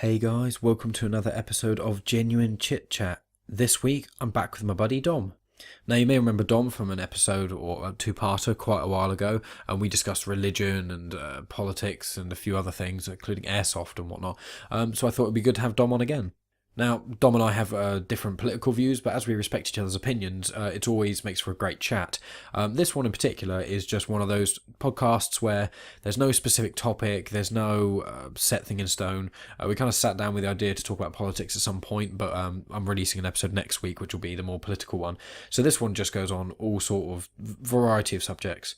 Hey guys, welcome to another episode of Genuine Chit-Chat. This week, I'm back with my buddy Dom. Now, you may remember Dom from an episode or a two-parter quite a while ago, and we discussed religion and politics and a few other things, including airsoft and whatnot. So I thought it'd be good to have Dom on again. Now, Dom and I have different political views, but as we respect each other's opinions, it always makes for a great chat. This one in particular is just one of those podcasts where there's no specific topic, there's no set thing in stone. We kind of sat down with the idea to talk about politics at some point, but I'm releasing an episode next week, which will be the more political one. So this one just goes on all sort of variety of subjects.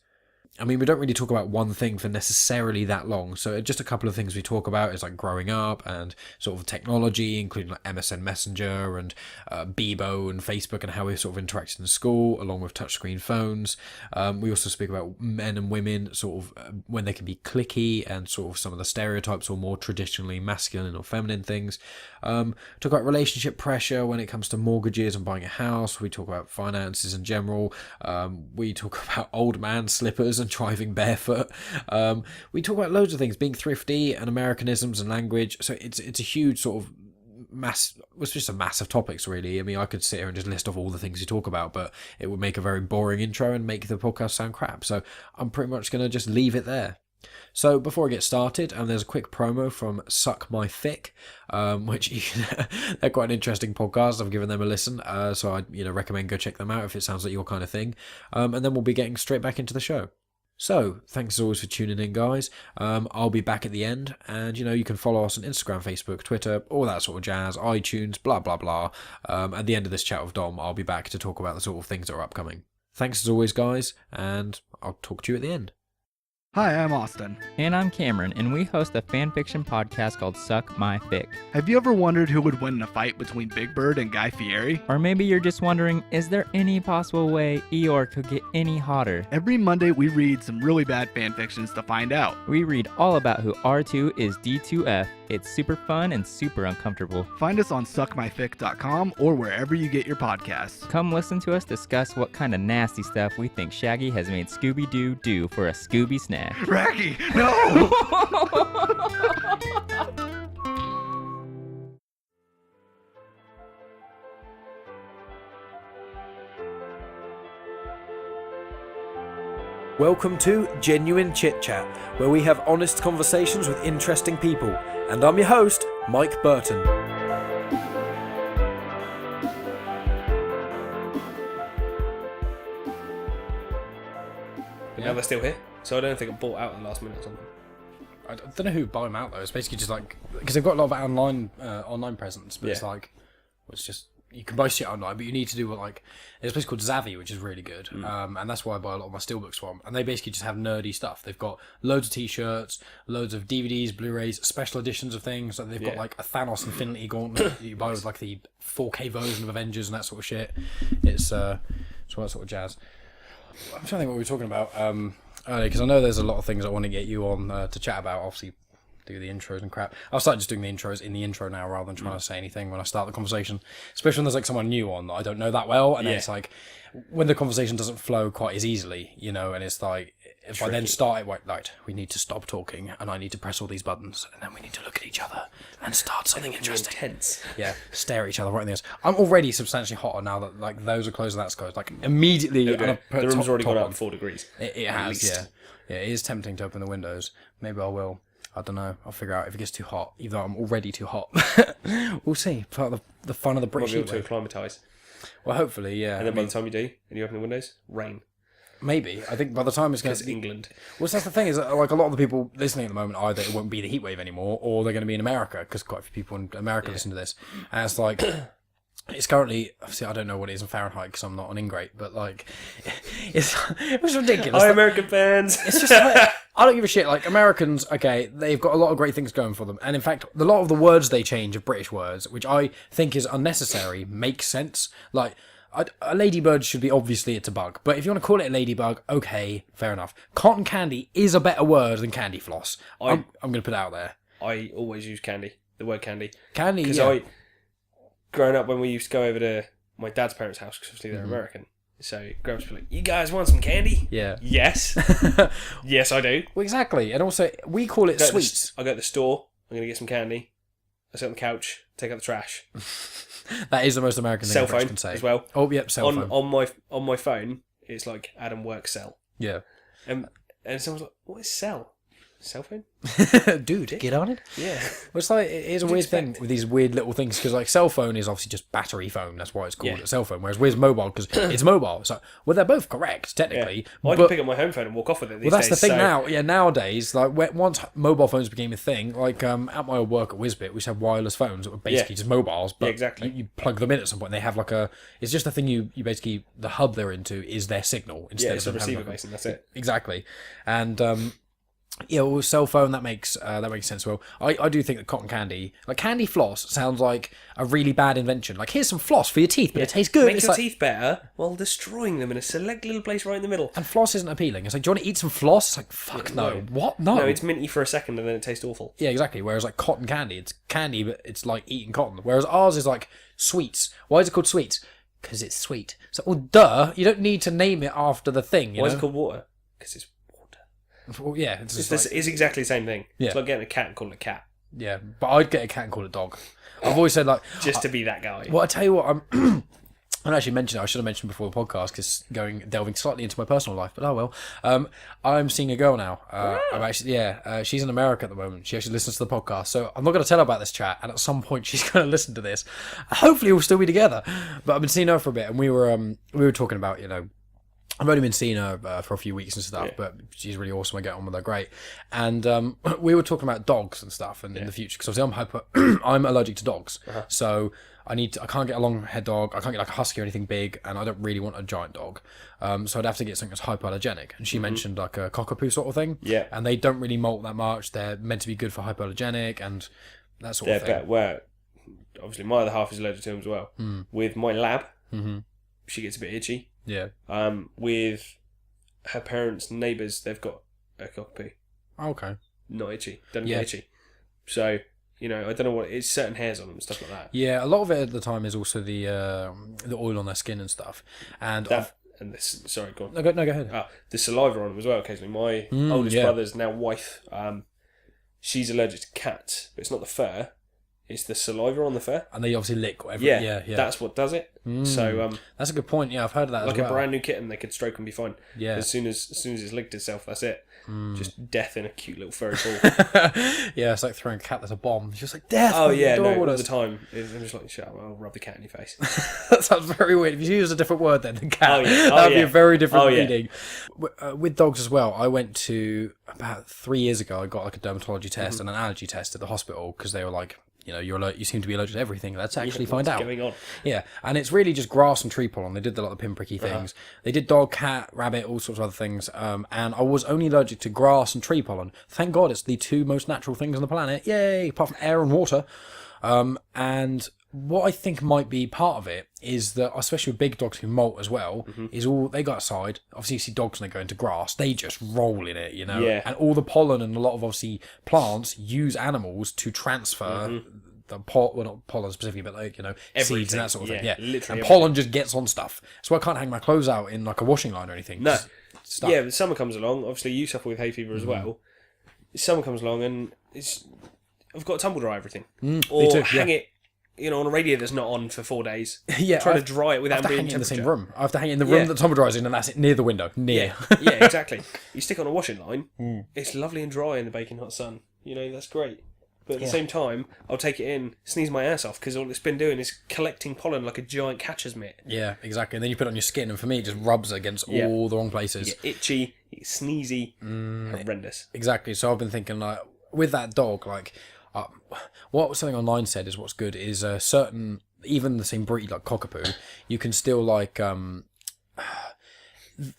I mean, we don't really talk about one thing for necessarily that long, so just a couple of things we talk about is like growing up and sort of technology, including like MSN Messenger and Bebo and Facebook and how we sort of interacted in school, along with touchscreen phones. We also speak about men and women, sort of when they can be cliquey and sort of some of the stereotypes or more traditionally masculine or feminine things. Talk about relationship pressure when it comes to mortgages and buying a house. We talk about finances in general. We talk about old man slippers and driving barefoot. We talk about loads of things, being thrifty and Americanisms and language. So it's a huge sort of it's just a mass of topics, really. I mean, I could sit here and just list off all the things you talk about, but it would make a very boring intro and make the podcast sound crap. So I'm pretty much going to just leave it there. So before I get started, there's a quick promo from Suck My Thick, which they're quite an interesting podcast. I've given them a listen, so I recommend go check them out if it sounds like your kind of thing. And then we'll be getting straight back into the show. So, thanks as always for tuning in, guys. I'll be back at the end, and you can follow us on Instagram, Facebook, Twitter, all that sort of jazz, iTunes, blah, blah, blah. At the end of this chat with Dom, I'll be back to talk about the sort of things that are upcoming. Thanks as always, guys, and I'll talk to you at the end. Hi, I'm Austin. And I'm Cameron, and we host a fanfiction podcast called Suck My Thick. Have you ever wondered who would win in a fight between Big Bird and Guy Fieri? Or maybe you're just wondering, is there any possible way Eeyore could get any hotter? Every Monday, we read some really bad fanfictions to find out. We read all about who R2 is D2F. It's super fun and super uncomfortable. Find us on suckmyfic.com or wherever you get your podcasts. Come listen to us discuss what kind of nasty stuff we think Shaggy has made Scooby-Doo do for a Scooby snack. Raggy, no! Welcome to Genuine Chit-Chat, where we have honest conversations with interesting people. And I'm your host, Mike Burton. But now they're still here, so I don't think it bought out at the last minute or something. I don't know who would buy them out though. It's basically just like because they've got a lot of online presence, but it's like it's just you can buy shit online, but you need to do what like there's a place called Zavvi, which is really good, and that's why I buy a lot of my steelbooks from. And they basically just have nerdy stuff. They've got loads of t-shirts, loads of DVDs, Blu-rays, special editions of things. So they've got like a Thanos Infinity Gauntlet that you buy with like the 4K version of Avengers and that sort of shit. It's all that sort of jazz. I'm trying to think what we were talking about. Because I know there's a lot of things I want to get you on to chat about. Obviously, do the intros and crap. I'll start just doing the intros in the intro now rather than trying to say anything when I start the conversation. Especially when there's like someone new on that I don't know that well, and then it's like when the conversation doesn't flow quite as easily, and it's like if I then start it like we need to stop talking and I need to press all these buttons and then we need to look at each other and start something interesting. Intense. Yeah, stare at each other right in the eyes. I'm already substantially hotter now that like those are closed and that's closed. Like immediately, The room's already gone up 4 degrees. It has, yeah. It is tempting to open the windows. Maybe I will. I don't know. I'll figure out if it gets too hot, even though I'm already too hot. We'll see. Part of the fun of the British Might be able heat to acclimatise. Well, hopefully, yeah. And then by the time you do, and you open the windows, rain. Maybe. I think by the time it's going to be England. Well, that's the thing is that, like a lot of the people listening at the moment, either it won't be the heat wave anymore, or they're going to be in America because quite a few people in America listen to this, and it's like. It's currently, obviously, I don't know what it is in Fahrenheit because I'm not an ingrate, but like, it was ridiculous. Hi, American fans. It's just, like, I don't give a shit. Like, Americans, okay, they've got a lot of great things going for them. And in fact, a lot of the words they change are British words, which I think is unnecessary, makes sense. Like, a ladybird should be, obviously, it's a bug. But if you want to call it a ladybug, okay, fair enough. Cotton candy is a better word than candy floss. I'm going to put it out there. I always use the word candy. Candy, Because growing up when we used to go over to my dad's parents' house, because obviously they're American, so grandma would be like, you guys want some candy? Yeah. Yes. Yes, I do. Well, exactly. And also, we call it sweets. I go to the store, I'm going to get some candy. I sit on the couch, take out the trash. That is the most American thing Cell a British phone can say. as well. Oh, yep, cell phone. On my phone, it's like Adam works cell. Yeah. And someone's like, what is cell? Cell phone? Dude, get on it. Yeah. Well, it's like it's a weird thing with these weird little things because like cell phone is obviously just battery phone. That's why it's called a cell phone. Whereas where's mobile because it's mobile. So well, they're both correct technically. Well, I can pick up my home phone and walk off with it. These Well, that's days, the thing so... now. Yeah, nowadays, like once mobile phones became a thing, like at my old work at Wisbit, we used to have wireless phones that were basically just mobiles. But exactly. You plug them in at some point. They have like a. It's just a thing you basically the hub they're into is their signal instead it's of a receiver having, base, and that's it. Exactly, and. Yeah, well, cell phone that makes sense. Well, I do think that cotton candy, like candy floss, sounds like a really bad invention. Like here's some floss for your teeth, but it tastes good. Make It's your like, teeth better while destroying them in a select little place right in the middle. and floss isn't appealing. It's like, do you want to eat some floss? It's like, fuck no. What? No. No, it's minty for a second and then it tastes awful. Yeah, exactly. Whereas like cotton candy, it's candy, but it's like eating cotton. Whereas ours is like sweets. Why is it called sweets? Because it's sweet. So, well, duh. You don't need to name it after the thing. Why is it called water? Because it's water. Well, yeah, it's just It's exactly the same thing. Yeah. It's like getting a cat and calling it a cat. yeah. But I'd get a cat and call it dog. I've always said like Just to be that guy. Well, I tell you what, I actually mentioned it. I should have mentioned before the podcast because delving slightly into my personal life, but oh well. I'm seeing a girl now. I'm actually she's in America at the moment. She actually listens to the podcast, so I'm not going to tell her about this chat. And at some point, she's going to listen to this. Hopefully, we'll still be together. But I've been seeing her for a bit, and we were talking about I've only been seeing her for a few weeks and stuff, but she's really awesome. I get on with her great. And we were talking about dogs and stuff and in the future because obviously I'm allergic to dogs, so I can't get a long head dog. I can't get like a husky or anything big, and I don't really want a giant dog. So I'd have to get something that's hypoallergenic. And she mentioned like a cockapoo sort of thing. Yeah. And they don't really molt that much. They're meant to be good for hypoallergenic and that sort of thing. Well, obviously my other half is allergic to them as well. With my lab, she gets a bit itchy. Yeah. With her parents' neighbours, they've got a cockapoo. Okay. Not itchy. Doesn't get itchy. So, I don't know what it's certain hairs on them and stuff like that. Yeah, a lot of it at the time is also the oil on their skin and stuff. And sorry, go on. No, go ahead. The saliva on them as well. Occasionally, my oldest brother's now wife. She's allergic to cats, but it's not the fur. It's the saliva on the fur. And they obviously lick whatever. Yeah. That's what does it. So that's a good point. Yeah, I've heard of that like as well. a brand new kitten, they could stroke and be fine. Yeah. As soon as it's licked itself, that's it. Just death in a cute little furry ball. Yeah, it's like throwing a cat that's a bomb. It's just like death. Oh yeah, no, all the time. I'm just like, shut up, I'll rub the cat in your face. That sounds very weird. If you use a different word then than cat, Oh, yeah. that would be a very different yeah. meaning. With dogs as well, I went to about 3 years ago. I got like a dermatology test and an allergy test at the hospital because they were like, you seem to be allergic to everything. Let's actually find out. What's going on? Yeah, and it's really just grass and tree pollen. They did a lot of pinpricky things. They did dog, cat, rabbit, all sorts of other things. And I was only allergic to grass and tree pollen. Thank God it's the two most natural things on the planet. Yay! Apart from air and water. And what I think might be part of it is that, especially with big dogs who molt as well, is all they go outside. Obviously, you see dogs when they go into grass, they just roll in it, Yeah. And all the pollen and a lot of obviously plants use animals to transfer the not pollen specifically, but like seeds and that sort of thing. Yeah, literally and pollen just gets on stuff. So I can't hang my clothes out in like a washing line or anything. No. Stuff. Yeah, but summer comes along. Obviously, you suffer with hay fever as well. Summer comes along, and I've got to tumble dry everything, or too, hang it, on a radiator that's not on for 4 days. Yeah, trying to dry it without I have to hang ambient it in the temperature. same room. I have to hang it in the room that Tomboy dries in, and that's it near the window. Near. Yeah, exactly. You stick it on a washing line. It's lovely and dry in the baking hot sun. That's great. But at the same time, I'll take it in, sneeze my ass off, because all it's been doing is collecting pollen like a giant catcher's mitt. Yeah, exactly. And then you put it on your skin, and for me, it just rubs against all the wrong places. You get itchy, you get sneezy, horrendous. Exactly. So I've been thinking, like, with that dog, like, what something online said is what's good is certain, even the same breed, like cockapoo, you can still, like,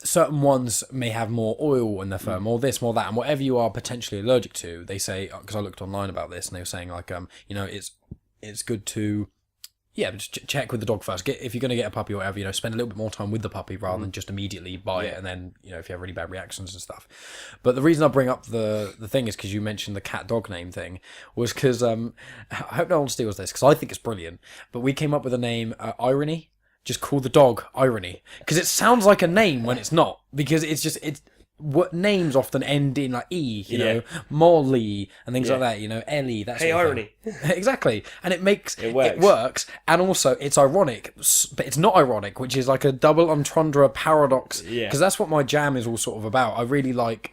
certain ones may have more oil in their fur, more this, more that, and whatever you are potentially allergic to, they say, because I looked online about this, and they were saying, like, it's good to, just check with the dog first. If you're going to get a puppy or whatever, spend a little bit more time with the puppy rather than just immediately buy it, and then, if you have really bad reactions and stuff. But the reason I bring up the thing is because you mentioned the cat-dog name thing, was because, I hope no one steals this, because I think it's brilliant, but we came up with the name Irony. Just call the dog Irony, because it sounds like a name when it's not, because it's what names often end in like E, you Yeah. know, Molly and things Yeah. like that, you know, Ellie, that Hey, sort of irony. thing. Exactly. And it works. works, and also it's ironic, but it's not ironic, which is like a double entendre paradox. Yeah. Because that's what my jam is all sort of about. I really like.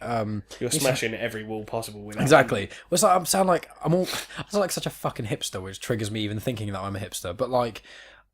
You're smashing every wall possible with that. Exactly. Well, it's like I sound like such a fucking hipster, which triggers me even thinking that I'm a hipster. But like,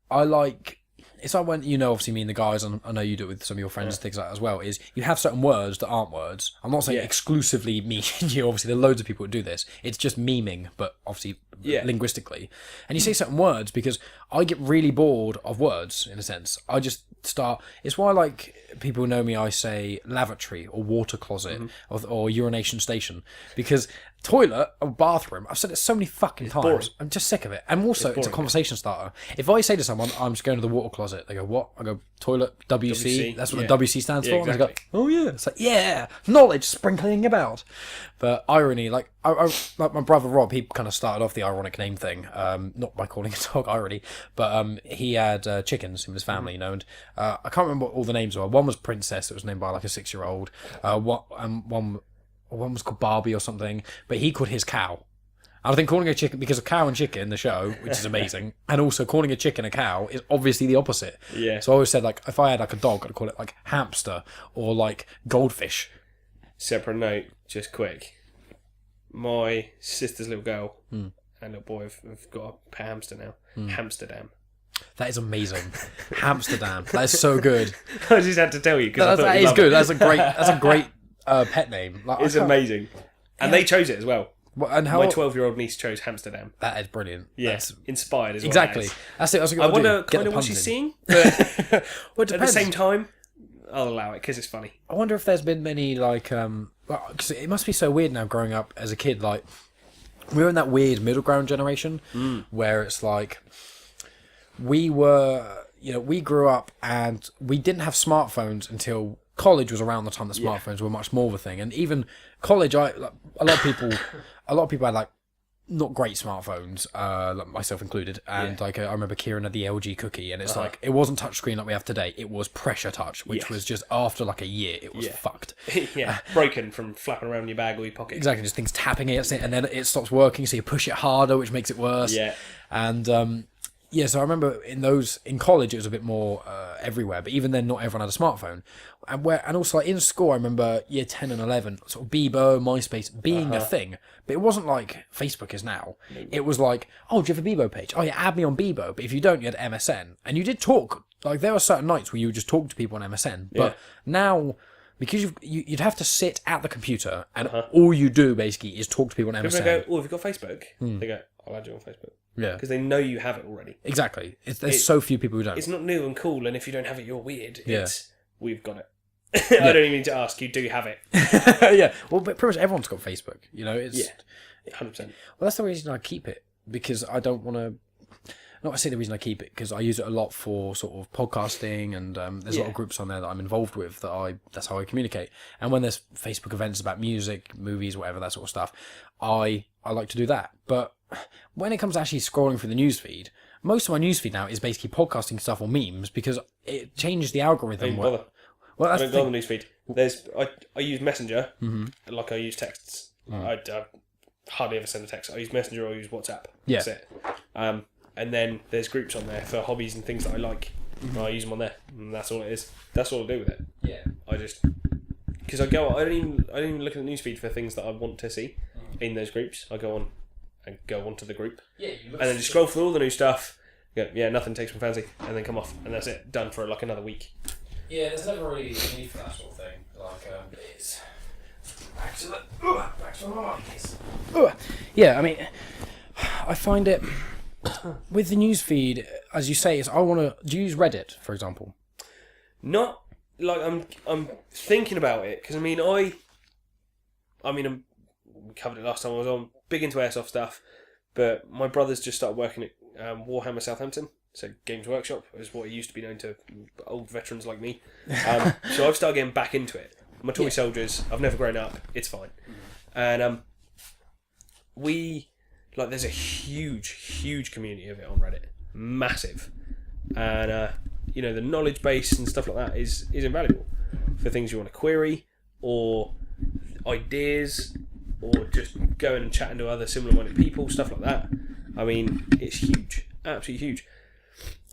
I like. It's like when, you know, obviously me and the guys, and I know you do it with some of your friends and things like that as well, is you have certain words that aren't words. I'm not saying Yeah. exclusively me and you, obviously there are loads of people who do this. It's just memeing, but obviously linguistically. And you say certain words because I get really bored of words, in a sense. I just start... It's why, like, people know me, I say lavatory or water closet or urination station, because... Toilet or bathroom, I've said it so many fucking times. boring. I'm just sick of it. And also, it's a conversation starter. If I say to someone, I'm just going to the water closet, they go, what? I go, toilet, WC. That's what the WC stands for. Yeah, And they go, oh yeah. It's like, yeah, knowledge sprinkling about. But irony, like like my brother Rob, he kind of started off the ironic name thing, not by calling a dog irony, but he had chickens in his family, you know, and I can't remember what all the names were. One was Princess, it was named by like a 6-year-old. One was called Barbie or something, but he called his cow. And I think calling a chicken, because of Cow and Chicken, the show, which is amazing, and also calling a chicken a cow is obviously the opposite. Yeah. So I always said, like, if I had like a dog, I'd call it like hamster or like goldfish. Separate note, just quick. My sister's little girl and little boy have got a pet hamster now. Hamsterdam. That is amazing. Hamsterdam. That is so good. I just had to tell you because That is good. That's a great pet name. Like, It's amazing. And they chose it as well. And how My 12-year-old niece chose Hamsterdam. that is brilliant. Yeah, That's, inspired as well. exactly. as. That's it. That's what I you gotta wonder do. Get kind the of what puns she's in. seeing, but Well, it at the depends. same time, I'll allow it because it's funny. I wonder if there's been many like because it must be so weird now growing up as a kid. Like we're in that weird middle ground generation where it's like we were, you know, we grew up and we didn't have smartphones until college was around the time that smartphones were much more of a thing. And even college, a lot of people had like not great smartphones, like myself included, and like I remember Kieran had the LG Cookie, and it's like it wasn't touchscreen like we have today. It was pressure touch, which was just after like a year, it was fucked. Yeah, broken from flapping around your bag or your pocket. Exactly, just things tapping against it, and then it stops working, so you push it harder, which makes it worse. Yeah. And yeah, so I remember in college it was a bit more everywhere, but even then not everyone had a smartphone. And also like in school I remember year 10 and 11, sort of Bebo, MySpace being a thing, but it wasn't like Facebook is now. It was like, oh, do you have a Bebo page? Oh yeah, add me on Bebo. But if you don't, you had MSN, and you did talk. Like there were certain nights where you would just talk to people on MSN, but now. Because you'd have to sit at the computer and all you do basically is talk to people on People MSN. go, oh, have you got Facebook? They go, I'll add you on Facebook. Yeah, Because they know you have it already. exactly. There's so few people who don't. It's not new and cool, and if you don't have it, you're weird. Yeah. It's, we've got it. I don't even need to ask, you do have it. Yeah, well, but pretty much everyone's got Facebook. You know, it's 100%. Well, that's the reason I keep it, because I don't want to. Not to say the reason I keep it, because I use it a lot for sort of podcasting, and there's a lot of groups on there that I'm involved with that's how I communicate. And when there's Facebook events about music, movies, whatever, that sort of stuff, I like to do that. But when it comes to actually scrolling through the newsfeed, most of my newsfeed now is basically podcasting stuff or memes, because it changes the algorithm. Don't bother. Well, I that's don't the go on thing. the newsfeed. I use Messenger, like I use texts. I hardly ever send a text. I use Messenger or I use WhatsApp. Yeah. That's it. And then there's groups on there for hobbies and things that I like. I use them on there, and that's all it is. That's all I do with it. Yeah. I just because I don't even look at the newsfeed for things that I want to see in those groups. I go onto the group, Yeah, and then just scroll through all the new stuff. Go, yeah, nothing takes my fancy, and then come off, and that's it. Done for like another week. Yeah, there's never really a need for that sort of thing. Like, it's back to the markets. Yeah, I mean, I find it with the news feed, as you say, do you use Reddit, for example? Not like I'm thinking about it because we covered it last time I was on. Big into airsoft stuff, but my brother's just started working at Warhammer Southampton. So Games Workshop is what he used to be known to old veterans like me. So I've started getting back into it. My toy soldiers, I've never grown up. It's fine. And there's a huge community of it on Reddit. Massive. And the knowledge base and stuff like that is invaluable for things you want to query, or ideas, or just going and chatting to other similar-minded people, stuff like that. I mean, it's huge, absolutely huge.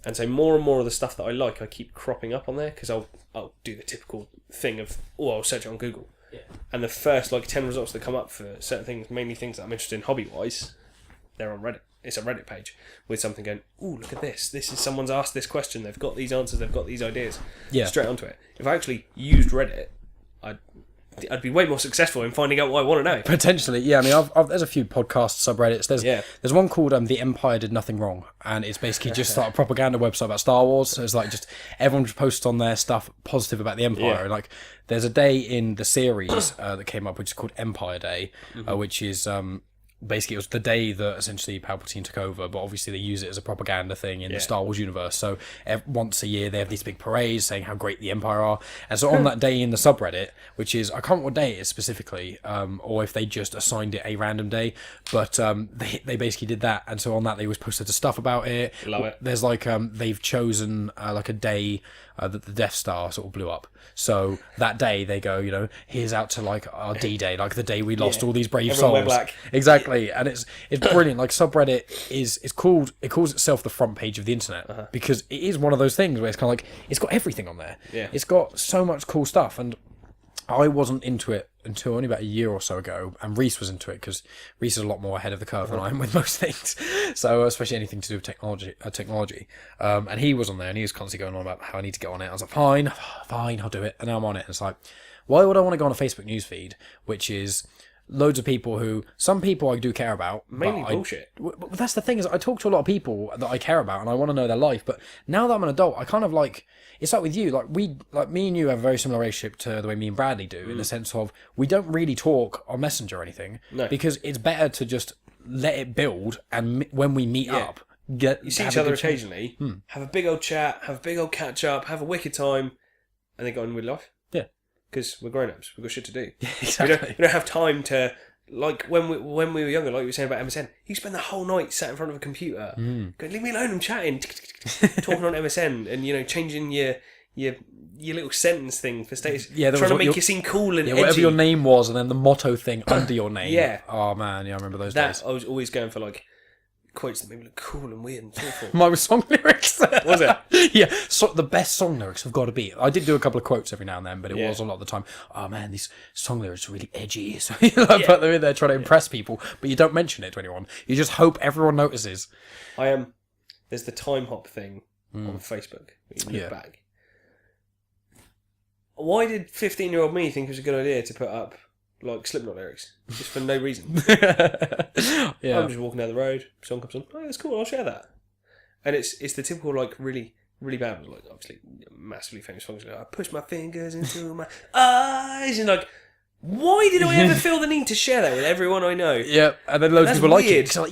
And so more and more of the stuff that I like, I keep cropping up on there, because I'll do the typical thing of, I'll search it on Google. Yeah. And the first 10 results that come up for certain things, mainly things that I'm interested in hobby-wise, they're on Reddit. It's a Reddit page with something going, look at this. This is someone's asked this question. They've got these answers. They've got these ideas. Yeah. Straight onto it. If I actually used Reddit, I'd be way more successful in finding out what I want to know. Potentially, yeah. I mean, I've there's a few podcast subreddits. There's one called "The Empire Did Nothing Wrong," and it's basically just like a propaganda website about Star Wars. So it's just everyone just posts on their stuff positive about the Empire. Yeah. There's a day in the series that came up, which is called Empire Day, which is basically it was the day that essentially Palpatine took over, but obviously they use it as a propaganda thing in the Star Wars universe. So once a year they have these big parades saying how great the Empire are, and so on that day in the subreddit, which is, I can't remember what day it is specifically, or if they just assigned it a random day, but they basically did that, and so on that they always posted the stuff about it. Love it. There's they've chosen a day that the Death Star sort of blew up. So that day they go, here's out to our D-Day, the day we lost all these brave Everyone wear souls. black. Exactly, and it's brilliant. Subreddit it calls itself the front page of the internet because it is one of those things where it's kind of it's got everything on there. Yeah. It's got so much cool stuff, and I wasn't into it until only about a year or so ago, and Rhys was into it because Rhys is a lot more ahead of the curve than I am with most things. So especially anything to do with technology. And he was on there, and he was constantly going on about how I need to get on it. I was like, fine, I'll do it. And now I'm on it. And it's like, why would I want to go on a Facebook newsfeed, which is loads of people who, some people I do care about. Mainly bullshit. But that's the thing, is I talk to a lot of people that I care about and I want to know their life. But now that I'm an adult, I kind of it's like with you, me and you have a very similar relationship to the way me and Bradley do, in the sense of we don't really talk on Messenger or anything, because it's better to just let it build, and when we meet up, you see each other occasionally, have a big old chat, have a big old catch up, have a wicked time, and then go on with life. Yeah, because we're grown ups, we've got shit to do. Yeah, exactly. We don't have time to. When we were younger, like we were saying about MSN, you spend the whole night sat in front of a computer, going, leave me alone, I'm chatting, talking on MSN, and changing your little sentence thing for status, trying to make you seem cool and edgy. Whatever your name was, and then the motto thing under your name. Yeah. Oh man, yeah, I remember those days. I was always going for quotes that made me look cool and weird and thoughtful. Mine was song lyrics. Was it? Yeah. So the best song lyrics have got to be. I did do a couple of quotes every now and then, but it was a lot of the time. Oh man, these song lyrics are really edgy. So put them in there trying to impress people, but you don't mention it to anyone. You just hope everyone notices. There's the time hop thing on Facebook. You look back. Why did 15-year-old me think it was a good idea to put up Slipknot lyrics just for no reason? I'm just walking down the road, song comes on, that's cool, I'll share that. And it's the typical really really bad, obviously massively famous songs I push my fingers into my eyes, and why did I ever feel the need to share that with everyone I know? Yeah, and then loads of people like it. It's I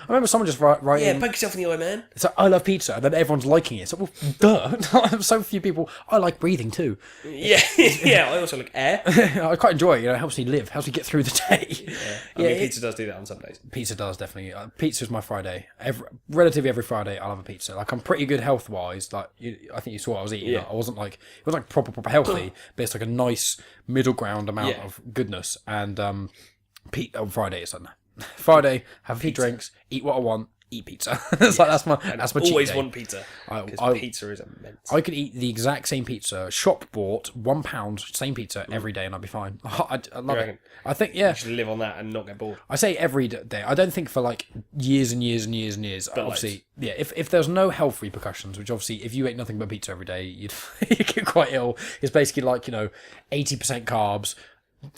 remember someone just writing. Yeah, poke yourself in the eye, man. It's I love pizza, and then everyone's liking it. So, duh. So few people. I like breathing too. Yeah, yeah. I also like air. I quite enjoy it. It helps me live. Helps me get through the day. I mean, pizza does do that on some days. Pizza does, definitely. Pizza's my Friday. Relatively every Friday, I'll have a pizza. I'm pretty good health wise. I think you saw what I was eating. I wasn't it wasn't proper healthy, but it's a nice middle ground amount of goodness. And on Friday it's Friday, have a few drinks, eat what I want, eat pizza. That's my cheat always day. Want pizza, because pizza is immense. I could eat the exact same pizza, shop bought, £1, same pizza every day, and I'd be fine. I love it. I think you should live on that and not get bored. I say every day. I don't think for years and years and years and years. But obviously, if there's no health repercussions, which obviously if you ate nothing but pizza every day, you'd get quite ill. It's basically 80% carbs,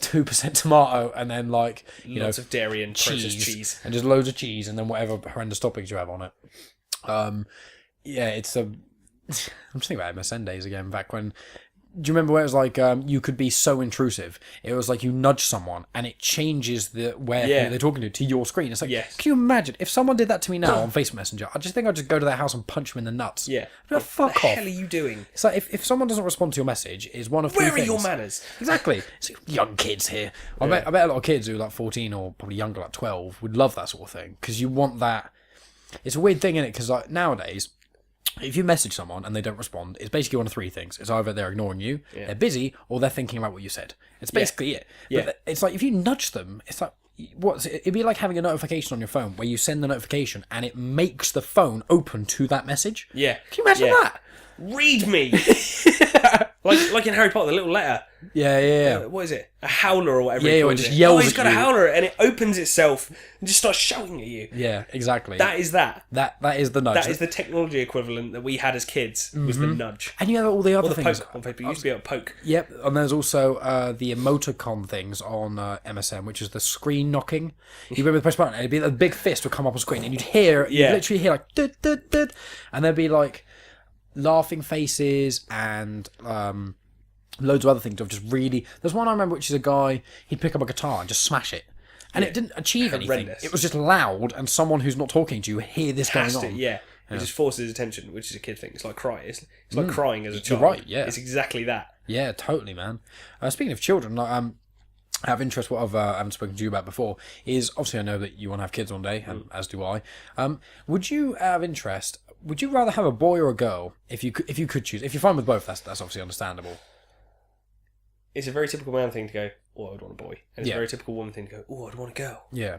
2% tomato, and then lots of dairy and processed cheese, and just loads of cheese, and then whatever horrendous toppings you have on it. It's I'm just thinking about MSN days again, back when. Do you remember where it was you could be so intrusive? It was you nudge someone and it changes where they're talking to your screen. It's can you imagine if someone did that to me now on Facebook Messenger? I just think I'd just go to their house and punch them in the nuts. Yeah. Fuck off. What the hell are you doing? It's if someone doesn't respond to your message, is one of two things. Where are your manners? Exactly. It's young kids here. I bet a lot of kids who are 14 or probably younger, 12, would love that sort of thing, because you want that. It's a weird thing, isn't it? Because nowadays, if you message someone and they don't respond, it's basically one of three things. It's either they're ignoring you, they're busy, or they're thinking about what you said. It's basically it. But it's like if you nudge them, it's like it'd be like having a notification on your phone where you send the notification and it makes the phone open to that message. Yeah. Can you imagine that? Read me. like in Harry Potter, the little letter. Yeah. What is it? A howler or whatever. Yeah, he it calls just it. yells he's at got you. a howler, and it opens itself and just starts shouting at you. Yeah, exactly. That is that. That is the nudge. That is the technology equivalent that we had as kids. Was the nudge. And you have all the other Or the things. poke on paper. You used to be able to poke. Yep, and there's also the emoticon things on MSN, which is the screen knocking. You remember the press button, and it'd be a big fist would come up on screen, and you'd literally hear like dud, dud, dud, and there'd be like laughing faces and loads of other things of just really. There's one I remember, which is a guy. He'd pick up a guitar and just smash it, and it didn't achieve anything. Horrendous. It was just loud, and someone who's not talking to you would hear this going on. It just forces attention, which is a kid thing. It's like crying. It's like crying as a child. You're right, yeah. It's exactly that. Yeah, totally, man. Speaking of children, I have interest. What I haven't spoken to you about before is obviously I know that you want to have kids one day, and as do I. Would you have interest? Would you rather have a boy or a girl if you could choose? If you're fine with both, that's obviously understandable. It's a very typical man thing to go, oh, I'd want a boy. And it's a very typical woman thing to go, oh, I'd want a girl. Yeah.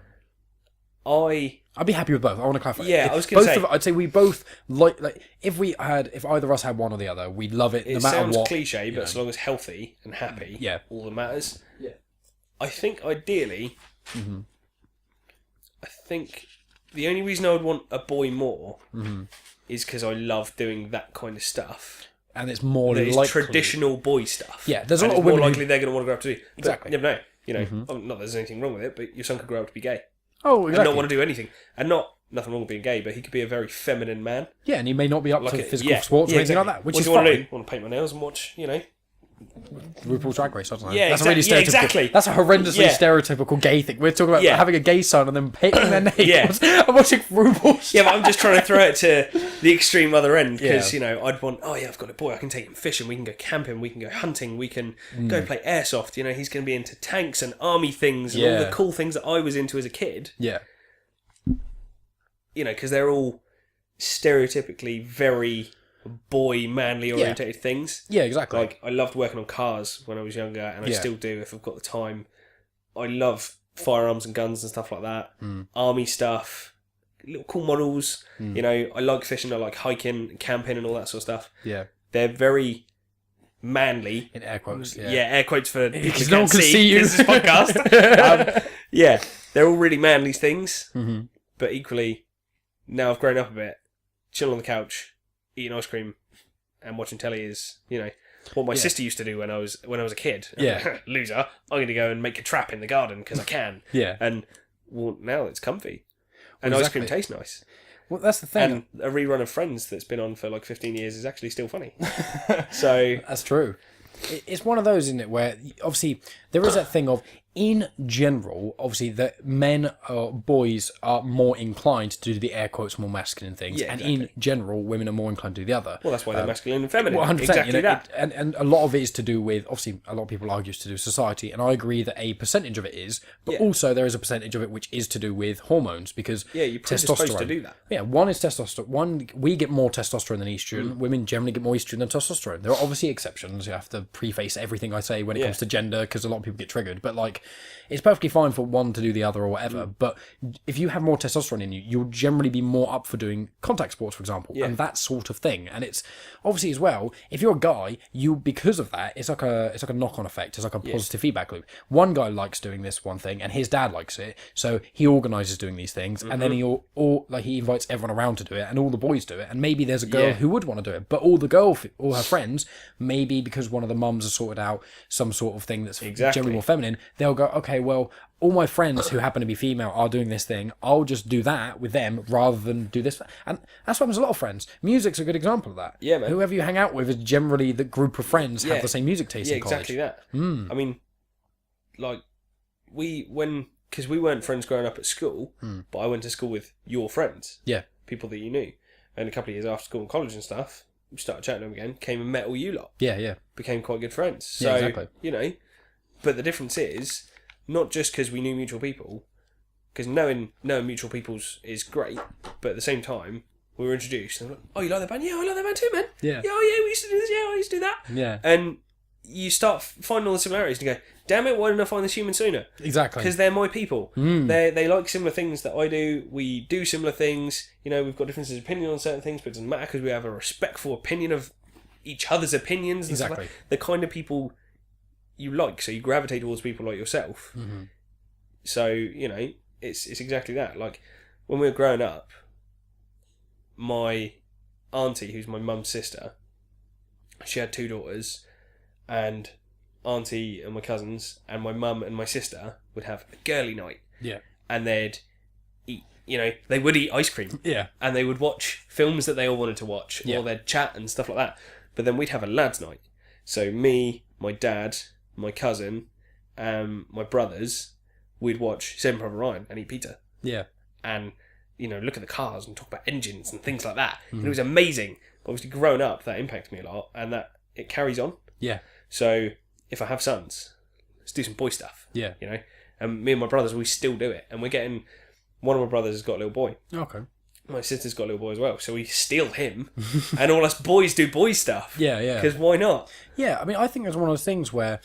I'd be happy with both. I want to clarify. Yeah, I was going to say. I'd say we both like if either of us had one or the other, we'd love it no matter what. It sounds cliche, but as long as healthy and happy, all that matters. Yeah. I think ideally, I think the only reason I would want a boy more is because I love doing that kind of stuff. And it's more that likely. It's traditional boy stuff. Yeah, there's a lot of of women women more likely they're going to want to grow up to do. But Exactly. You never know. You know, not that there's anything wrong with it, but your son could grow up to be gay. Oh, exactly. And not want to do anything. And nothing wrong with being gay, but he could be a very feminine man. Yeah, and he may not be up to physical sports or anything exactly. like that, which what is do you want fine. to do? Want to paint my nails and watch, RuPaul's Drag Race, I don't know. Yeah, that's a really exactly. That's a horrendously stereotypical gay thing. We're talking about having a gay son and then painting their nails. I'm watching RuPaul's. Yeah, but I'm just trying to throw it to the extreme other end because I'd want. Oh yeah, I've got a boy. I can take him fishing. We can go camping. We can go hunting. We can go play airsoft. He's going to be into tanks and army things and all the cool things that I was into as a kid. Yeah. Because they're all stereotypically very boy manly orientated things. Yeah, exactly. Like I loved working on cars when I was younger, and I still do if I've got the time. I love firearms and guns and stuff like that. Army stuff, little cool models. I like fishing. I like hiking, and camping, and all that sort of stuff. Yeah, they're very manly. In air quotes. Yeah, air quotes for people because who no one can't can see you. This is podcast. They're all really manly things. But equally, now I've grown up a bit, chilling on the couch, eating ice cream and watching telly is, what my sister used to do when I was a kid. Yeah. Loser. I'm going to go and make a trap in the garden because I can. Yeah. And now it's comfy. And ice cream tastes nice. Well, that's the thing. And a rerun of Friends that's been on for like 15 years is actually still funny. So that's true. It's one of those, isn't it, where obviously there is that thing of, in general, obviously that men or boys are more inclined to do the air quotes more masculine things, and in general, women are more inclined to do the other. Well, that's why they're masculine and feminine. 100%, exactly that. And a lot of it is to do with, obviously, a lot of people argue it's to do with society, and I agree that a percentage of it is, but also there is a percentage of it which is to do with hormones, because you're supposed to do that. Yeah, one is testosterone. We get more testosterone than estrogen. Women generally get more estrogen than testosterone. There are obviously exceptions. You have to preface everything I say when it comes to gender, because a lot of people get triggered, but it's perfectly fine for one to do the other or whatever, but if you have more testosterone in you, you'll generally be more up for doing contact sports, for example, and that sort of thing. And it's obviously as well, if you're a guy, because of that, it's like a knock-on effect. It's like a positive feedback loop. One guy likes doing this one thing, and his dad likes it, so he organises doing these things, and then he invites everyone around to do it, and all the boys do it, and maybe there's a girl who would want to do it, but all her friends, maybe because one of the mums has sorted out some sort of thing that's generally more feminine, they'll go, okay, well, all my friends who happen to be female are doing this thing, I'll just do that with them rather than do this. And that's what happens to a lot of friends. Music's a good example of that. Yeah, man. Whoever you hang out with is generally the group of friends have the same music taste in college. Exactly that. I mean, because we weren't friends growing up at school, but I went to school with your friends. Yeah. People that you knew. And a couple of years after school and college and stuff, we started chatting to them again, came and met all you lot. Yeah, yeah. Became quite good friends. So, yeah, exactly. But the difference is, not just because we knew mutual people, because knowing mutual people's is great, but at the same time, we were introduced, and I'm like, oh, you like that band? Yeah, I like that band too, man. Yeah. Yeah, oh yeah, we used to do this. Yeah, I used to do that. Yeah. And you start finding all the similarities, and you go, damn it, why didn't I find this human sooner? Exactly. Because they're my people. They like similar things that I do. We do similar things. You know, we've got differences of opinion on certain things, but it doesn't matter because we have a respectful opinion of each other's opinions. And Exactly. stuff like the kind of people you like, so you gravitate towards people like yourself. Mm-hmm. So, you know, it's exactly that. Like, when we were growing up, my auntie, who's my mum's sister, she had 2 daughters, and auntie and my cousins and my mum and my sister would have a girly night. Yeah. And they'd eat, you know, they would eat ice cream. Yeah. And they would watch films that they all wanted to watch, Yeah. or they'd chat and stuff like that. But then we'd have a lads' night. So me, my dad, my cousin, my brothers, we'd watch Saving Private Ryan and eat pizza. Yeah. And, you know, look at the cars and talk about engines and things like that. And it was amazing. Obviously, growing up, that impacted me a lot, and that it carries on. Yeah. So if I have sons, let's do some boy stuff. Yeah. You know, and me and my brothers, we still do it, and we're getting. One of my brothers has got a little boy. Okay. My sister's got a little boy as well, so we steal him, and all us boys do boy stuff. Yeah, yeah. Because why not? Yeah, I mean, I think it's one of those things where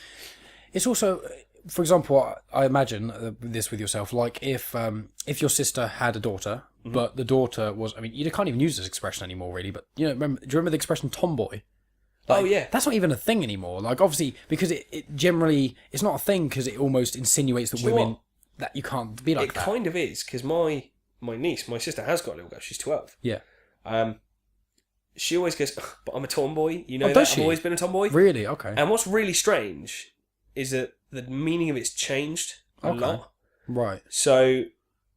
it's also, for example, I imagine this with yourself, like if your sister had a daughter, but the daughter was, I mean, you can't even use this expression anymore, really, but, you know, do you remember the expression tomboy? Like, Oh, yeah. That's not even a thing anymore. Like, obviously, because it generally, it's not a thing because it almost insinuates that Do you know women, what? that you can't be like It that. kind of is, because my niece, my sister has got a little girl, she's 12. Yeah. She always goes, "Ugh, but I'm a tomboy, you know Oh, that? does I've she? always been a tomboy. Really? Okay. And what's really strange is that the meaning of it's changed a Okay. lot. Right. So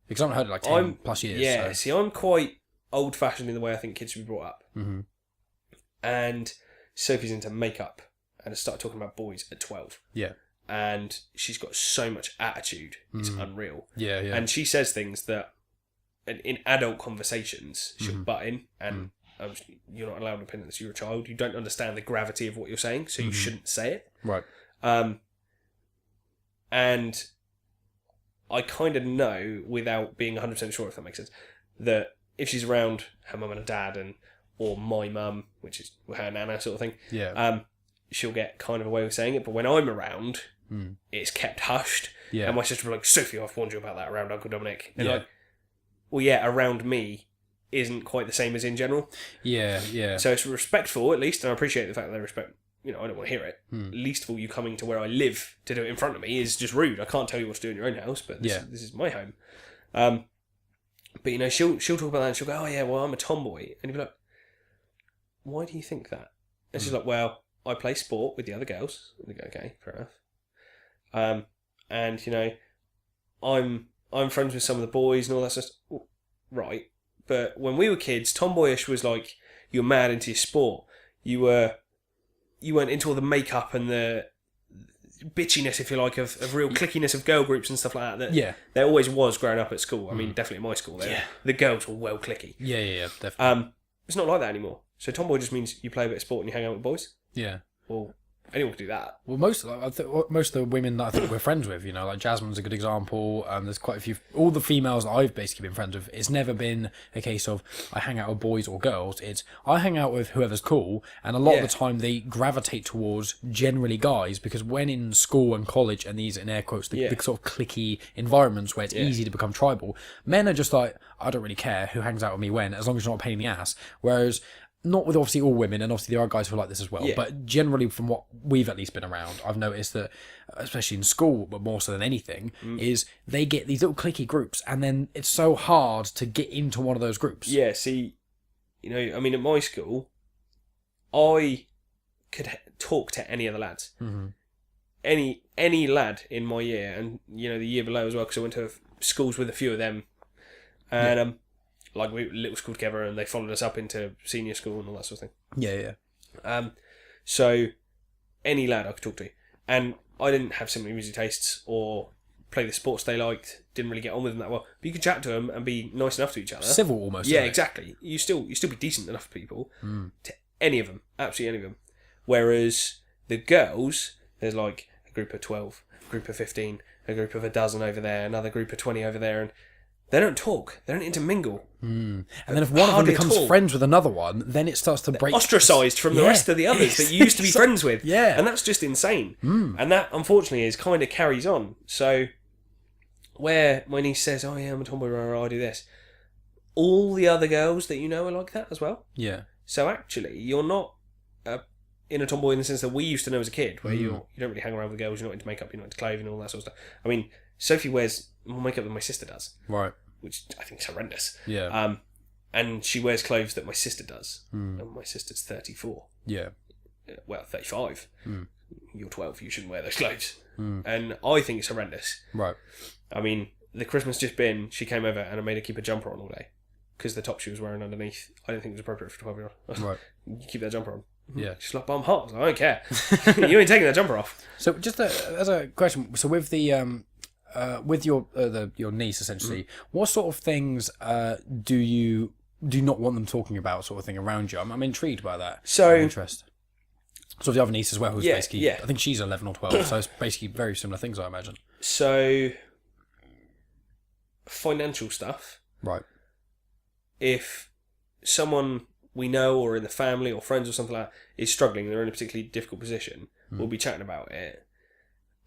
Because I haven't heard it like 10 plus years. Yeah, So. see, I'm quite old-fashioned in the way I think kids should be brought up. Mm-hmm. And Sophie's into makeup and has started talking about boys at 12. Yeah. And she's got so much attitude, it's unreal. Yeah, yeah. And she says things that in adult conversations she'll butt in, and you're not allowed an opinion unless you're a child. You don't understand the gravity of what you're saying, so you shouldn't say it. Right. And I kind of know, without being 100% sure if that makes sense, that if she's around her mum and her dad, or my mum, which is her nana sort of thing, Yeah. she'll get kind of away with saying it. But when I'm around, it's kept hushed. Yeah. And my sister will be like, Sophie, I've warned you about that around Uncle Dominic. And Yeah. like, well, yeah, around me isn't quite the same as in general. Yeah, yeah. So it's respectful, at least, and I appreciate the fact that they respect. You know, I don't want to hear it. Least of all, you coming to where I live to do it in front of me is just rude. I can't tell you what to do in your own house, but this is my home. But you know, she'll talk about that and she'll go, "Oh yeah, well I'm a tomboy," and you'll be like, "Why do you think that?" And she's like, "Well, I play sport with the other girls." And we go, "Okay, fair enough." And you know, I'm friends with some of the boys and all that stuff. Well, right, but when we were kids, tomboyish was like you're mad into your sport. You went into all the makeup and the bitchiness, if you like, of real clickiness of girl groups and stuff like that. There always was growing up at school. I mean, definitely at my school. The girls were well clicky. Yeah, definitely. It's not like that anymore. So tomboy just means you play a bit of sport and you hang out with boys. Yeah. Well, anyone can do that. Well, most of the women that I think we're friends with, you know, like Jasmine's a good example. There's quite a few. All the females that I've basically been friends with, it's never been a case of I hang out with boys or girls. It's I hang out with whoever's cool, and a lot of the time they gravitate towards generally guys, because when in school and college and these in air quotes the sort of cliquey environments where it's easy to become tribal, men are just like, I don't really care who hangs out with me when, as long as you're not a pain in the ass. Whereas not with obviously all women, and obviously there are guys who are like this as well, but generally from what we've at least been around, I've noticed that, especially in school, but more so than anything, is they get these little cliquey groups, and then it's so hard to get into one of those groups. Yeah, see, you know, I mean, at my school, I could talk to any of the lads. Mm-hmm. Any lad in my year, and, you know, the year below as well, because I went to schools with a few of them, and, like, we were little school together, and they followed us up into senior school and all that sort of thing. Yeah. So any lad I could talk to, and I didn't have similar music tastes or play the sports they liked. Didn't really get on with them that well. But you could chat to them and be nice enough to each other. Civil almost. Yeah, isn't it? exactly. You still be decent enough to people, to any of them, absolutely any of them. Whereas the girls, there's like a group of 12, a group of 15, a group of a dozen over there, another group of 20 over there, and They don't talk. They don't intermingle. And then if one of them Hardly at becomes all. friends with another one, then it starts to break. Ostracised from the rest of the others that you used to be friends with. Yeah. And that's just insane. And that, unfortunately, is kind of carries on. So, where my niece says, oh yeah, I'm a tomboy, I do this. All the other girls that you know are like that as well. Yeah. So actually, you're not in a tomboy in the sense that we used to know as a kid, where you don't really hang around with girls, you're not into makeup, you're not into clothing and all that sort of stuff. I mean, Sophie wears more makeup than my sister does. Right. Which I think is horrendous. Yeah. And she wears clothes that my sister does. And my sister's 34. Yeah. Well, 35. You're 12, you shouldn't wear those clothes. And I think it's horrendous. Right. I mean, the Christmas just been, she came over and I made her keep a jumper on all day. Because the top she was wearing underneath, I didn't think it was appropriate for a 12-year-old. Right. You keep that jumper on. Yeah. She's like, but I'm hot. I was like, I don't care. You ain't taking that jumper off. So just as a question, so with the with your niece essentially, what sort of things do you not want them talking about, sort of thing around you? I'm intrigued by that. So interest. So the other niece as well, who's basically, yeah. I think she's 11 or 12, so it's basically very similar things, I imagine. So financial stuff. Right. If someone we know or in the family or friends or something like that is struggling, they're in a particularly difficult position, we'll be chatting about it.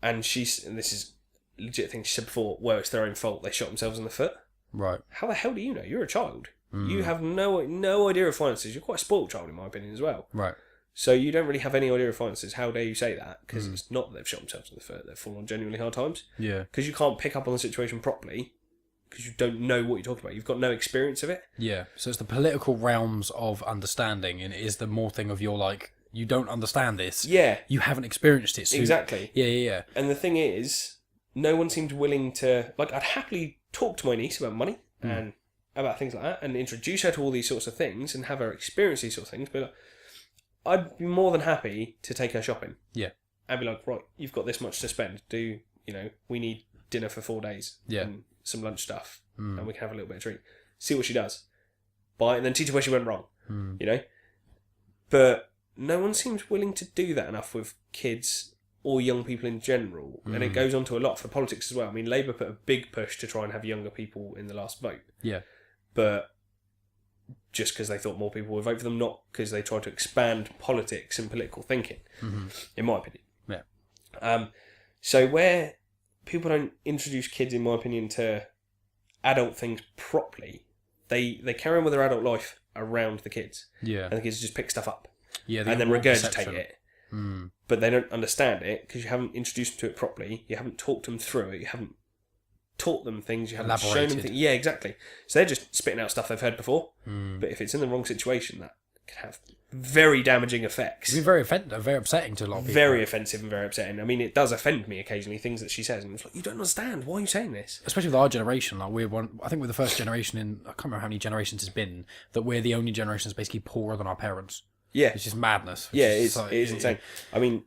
And this is a legit thing she said before, well, it's their own fault, they shot themselves in the foot. Right. How the hell do you know? You're a child. You have no idea of finances. You're quite a spoiled child, in my opinion, as well. Right. So you don't really have any idea of finances. How dare you say that? Because it's not that they've shot themselves in the foot. They've fallen on genuinely hard times. Yeah. Because you can't pick up on the situation properly because you don't know what you're talking about. You've got no experience of it. Yeah. So it's the political realms of understanding, and it is the more thing of you're like, you don't understand this. Yeah. You haven't experienced it. So Exactly. Yeah. And the thing is, no one seemed willing to... Like, I'd happily talk to my niece about money and about things like that and introduce her to all these sorts of things and have her experience these sorts of things. But like, I'd be more than happy to take her shopping. Yeah. And be like, right, you've got this much to spend. We need dinner for 4 days. Yeah. And some lunch stuff. And we can have a little bit of treat. See what she does. Buy it and then teach her where she went wrong. But no one seems willing to do that enough with kids or young people in general. And it goes on to a lot for politics as well. I mean, Labour put a big push to try and have younger people in the last vote. Yeah. But just because they thought more people would vote for them, not because they tried to expand politics and political thinking, in my opinion. Yeah. So where people don't introduce kids, in my opinion, to adult things properly, they carry on with their adult life around the kids. Yeah. And the kids just pick stuff up. Yeah. And then wrong regurgitate perception. it. But they don't understand it because you haven't introduced them to it properly. You haven't talked them through it. You haven't taught them things. You haven't shown them Elaborated. things. Yeah, exactly. So they're just spitting out stuff they've heard before. But if it's in the wrong situation, that can have very damaging effects. It'd be very very upsetting to a lot of people. Very offensive and very upsetting. I mean, it does offend me occasionally, things that she says. And it's like, you don't understand. Why are you saying this? Especially with our generation, like I think we're the first generation in, I can't remember how many generations it's been, that we're the only generation that's basically poorer than our parents. Yeah. It's just madness. Yeah, it is insane. I mean,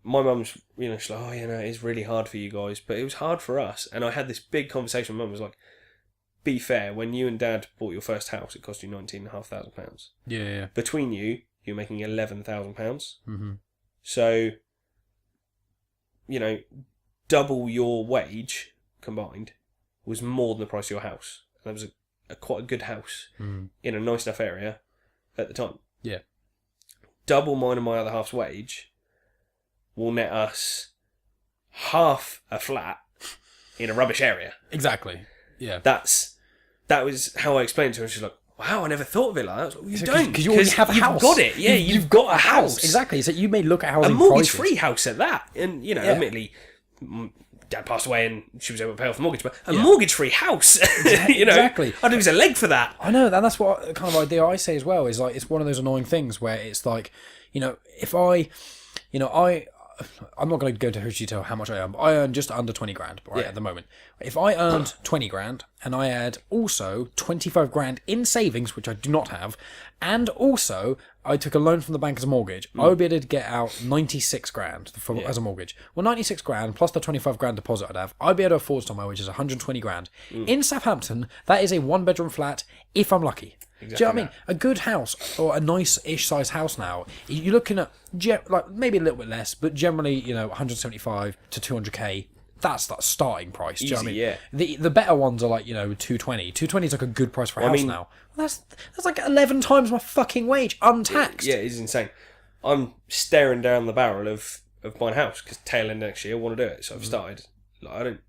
my mum's, she's like, it is really hard for you guys, but it was hard for us. And I had this big conversation with mum, was like, be fair, when you and dad bought your first house, it cost you £19,500. Yeah. Between you're making £11,000. Mm-hmm. So, double your wage combined was more than the price of your house. And that was quite a good house in a nice enough area at the time. Yeah. Double mine and my other half's wage will net us half a flat in a rubbish area. Exactly. Yeah. That was how I explained it to her. She's like, wow, I never thought of it like that. Well, you So don't. because you already have a house. You've got it. Yeah, you've got a house. Exactly. So you may look at A housing mortgage-free house at that. And, admittedly, Dad passed away and she was able to pay off the mortgage, but a mortgage-free house. Exactly. I'd lose a leg for that. I know, and that's what kind of idea I say as well, is like, it's one of those annoying things where it's like, if I'm not going to go to her detail how much I earn, but I earn just under 20 grand at the moment. If I earned 20 grand and I had also 25 grand in savings, which I do not have, and also I took a loan from the bank as a mortgage, I would be able to get out 96 grand as a mortgage. Well, 96 grand plus the 25 grand deposit I'd have, I'd be able to afford somewhere which is 120 grand. In Southampton, that is a 1-bedroom flat if I'm lucky. Do you know what I mean? A good house, or a nice-ish size house now, you're looking at, maybe a little bit less, but generally, 175 to 200k that's that starting price. Do you know what I mean? Yeah. The better ones are like, you know, 220. 220 is like a good price for a house mean- now. Well, that's like 11 times my fucking wage, untaxed. Yeah, it's insane. I'm staring down the barrel of buying a house because tail end next year I want to do it. So I've started. Like,